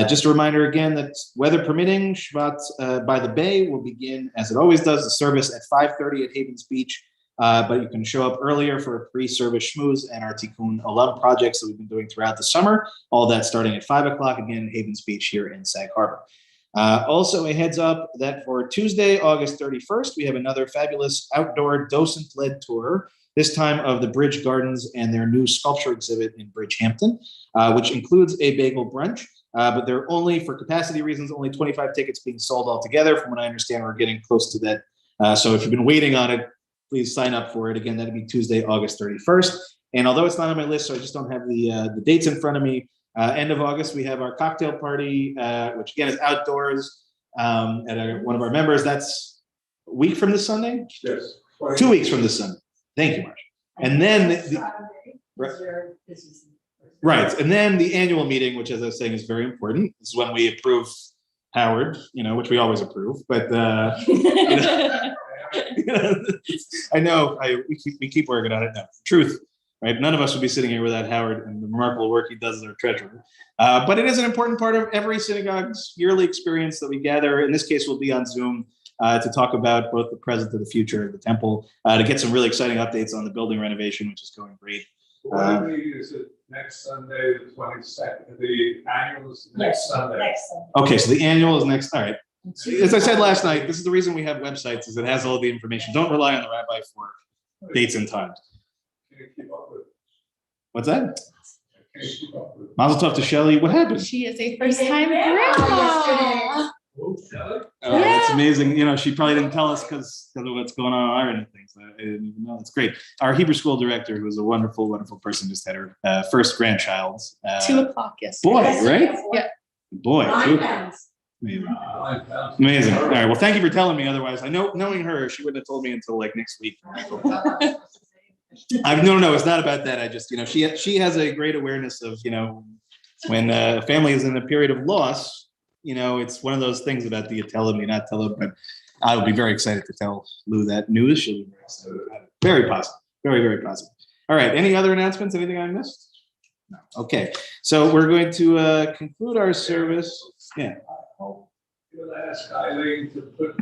Just a reminder again that weather permitting, Shabbat by the Bay will begin, as it always does, the service at 5:30 at Havens Beach. But you can show up earlier for a pre-service schmooze and our Tikkun alum projects that we've been doing throughout the summer. All that starting at 5 o'clock, again, Havens Beach here in Sag Harbor. Also a heads up that for Tuesday, August 31st, we have another fabulous outdoor docent-led tour, this time of the Bridge Gardens and their new sculpture exhibit in Bridgehampton, which includes a bagel brunch. But they're only, for capacity reasons, only 25 tickets being sold altogether. From what I understand, we're getting close to that. So if you've been waiting on it, please sign up for it. Again, that'll be Tuesday, August 31st. And although it's not on my list, so I just don't have the dates in front of me, end of August, we have our cocktail party, which again is outdoors at one of our members. That's a week from this Sunday? Yes. 2 weeks from this Sunday. Thank you, Marcia. And then, right, and then the annual meeting, which as I was saying is very important. This is when we approve Howard, which we always approve, but I know we keep working on it now. Truth. Right, none of us would be sitting here without Howard and the remarkable work he does as our treasurer. But it is an important part of every synagogue's yearly experience that we gather. In this case, we'll be on Zoom to talk about both the present and the future of the temple, to get some really exciting updates on the building renovation, which is going great. Is it next Sunday, the 22nd? The annual is next Sunday. Okay, so the annual is next. All right. As I said last night, this is the reason we have websites, is it has all the information. Don't rely on the rabbi for dates and times. What's that? Mazel tov to Shelley. What happened? She is a first-time grandma. It's amazing. She probably didn't tell us because of what's going on our end of things. I didn't even know. It's great. Our Hebrew school director, who was a wonderful, wonderful person, just had her first grandchild. 2 o'clock yesterday. Boy, right? Yeah. Boy. 9 pounds. Amazing. All right. Well, thank you for telling me. Otherwise, knowing her, she wouldn't have told me until like next week. No, it's not about that. I just, she has a great awareness of, when a family is in a period of loss, it's one of those things about do you tell them, you not tell them, but I would be very excited to tell Lou that news. She'll be very excited about it. Very positive. Very, very positive. All right. Any other announcements? Anything I missed? No. Okay. So we're going to conclude our service. Yeah. You'll ask Eileen to put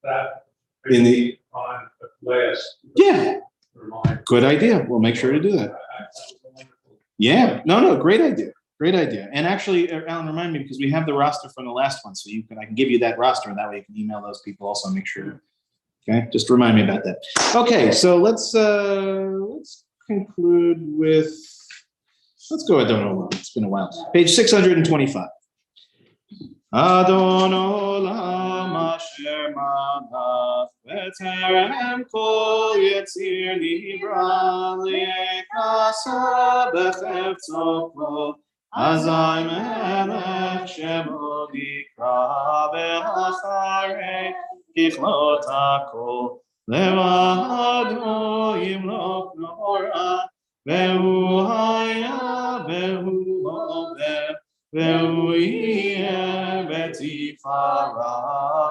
that In the on the last. Yeah. Reminder. Good idea. We'll make sure to do that. Yeah. No. Great idea. Great idea. And actually, Alan, remind me, because we have the roster from the last one, so I can give you that roster, and that way you can email those people also. Make sure. Okay. Just remind me about that. Okay. So let's conclude with. Let's go. I don't know. It's been a while. Page 625. Adon olam asher malach v'terem kol yetzir nivra li'ekasa b'chefzo kol azay melech shemo nikra ve'acharei kichlot hakol levado yimlok nora ve'hu haya ve'hu oveh והוא יהיה בתפארה,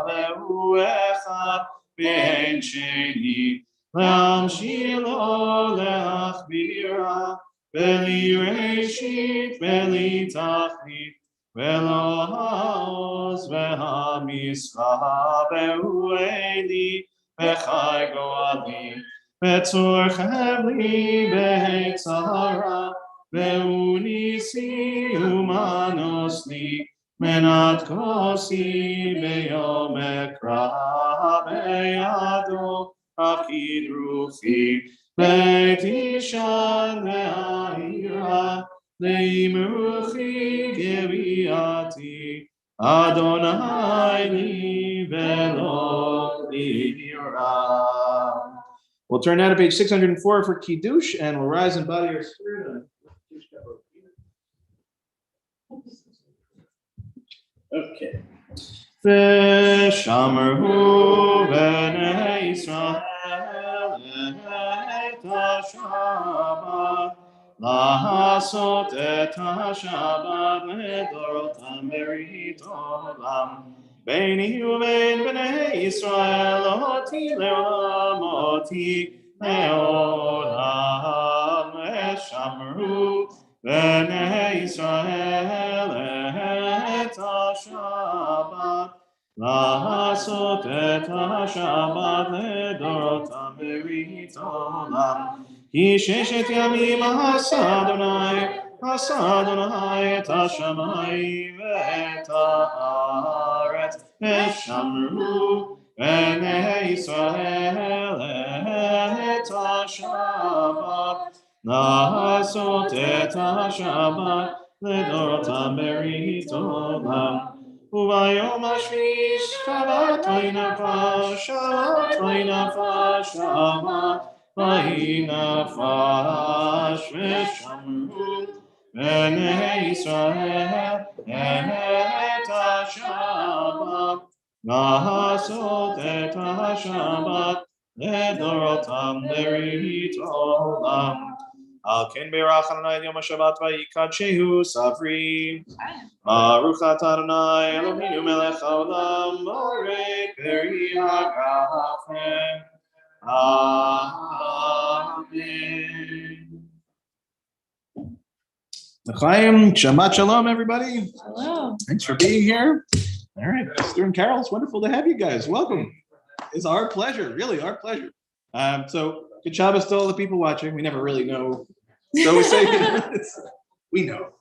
והוא אחד ואין שני, להמשיל לו להכבירה, בלי ראשית בלי תכלית, ולא העוז והמשרה, והוא אלי וחי גואלי, בצור חבלי בצרה, והוא ניסי ומנוס לי, מנת כוסי ביום אקרא, בידו הפקיד רוחי, בית אישן והעירה, לאמרוכי גביעתי, אדוני לי ולא לירא. We'll turn now to page 604 for Kiddush, and we'll rise in body or spirit. Okay. ושמרו בני ישראל את השבת, לעשות את השבת לדורותם ברית עולם. ביני ובין בני ישראל אותי לעולם, אותי לעולם. ושמרו בני ישראל את השבת, לעשות את השבת לדורותם ברית עולם. כי ששת ימים עשה אדוני את השמיים ואת הארץ, ושמרו בני ישראל את השבת, לעשות את השבת לדורותם ברית עולם. וביום השביעי שבת ויהי נפש, שבת ויהי נפש, שבת ויהי נפש, ושמרו בני ישראל את השבת, לעשות את השבת לדורותם ברית עולם. על כן בירך אדוני את יום השבת ויקדשהו ספרי. ברוך אתה אדוני אלוהינו מלך העולם, בורא פרי הגפן. Amen. L'chaim, Shabbat Shalom, everybody. Hello. Thanks for being here. All right, Esther and Carol, it's wonderful to have you guys. Welcome. It's our pleasure, really our pleasure. So good Shabbos to all the people watching. We never really know. So we say, we know.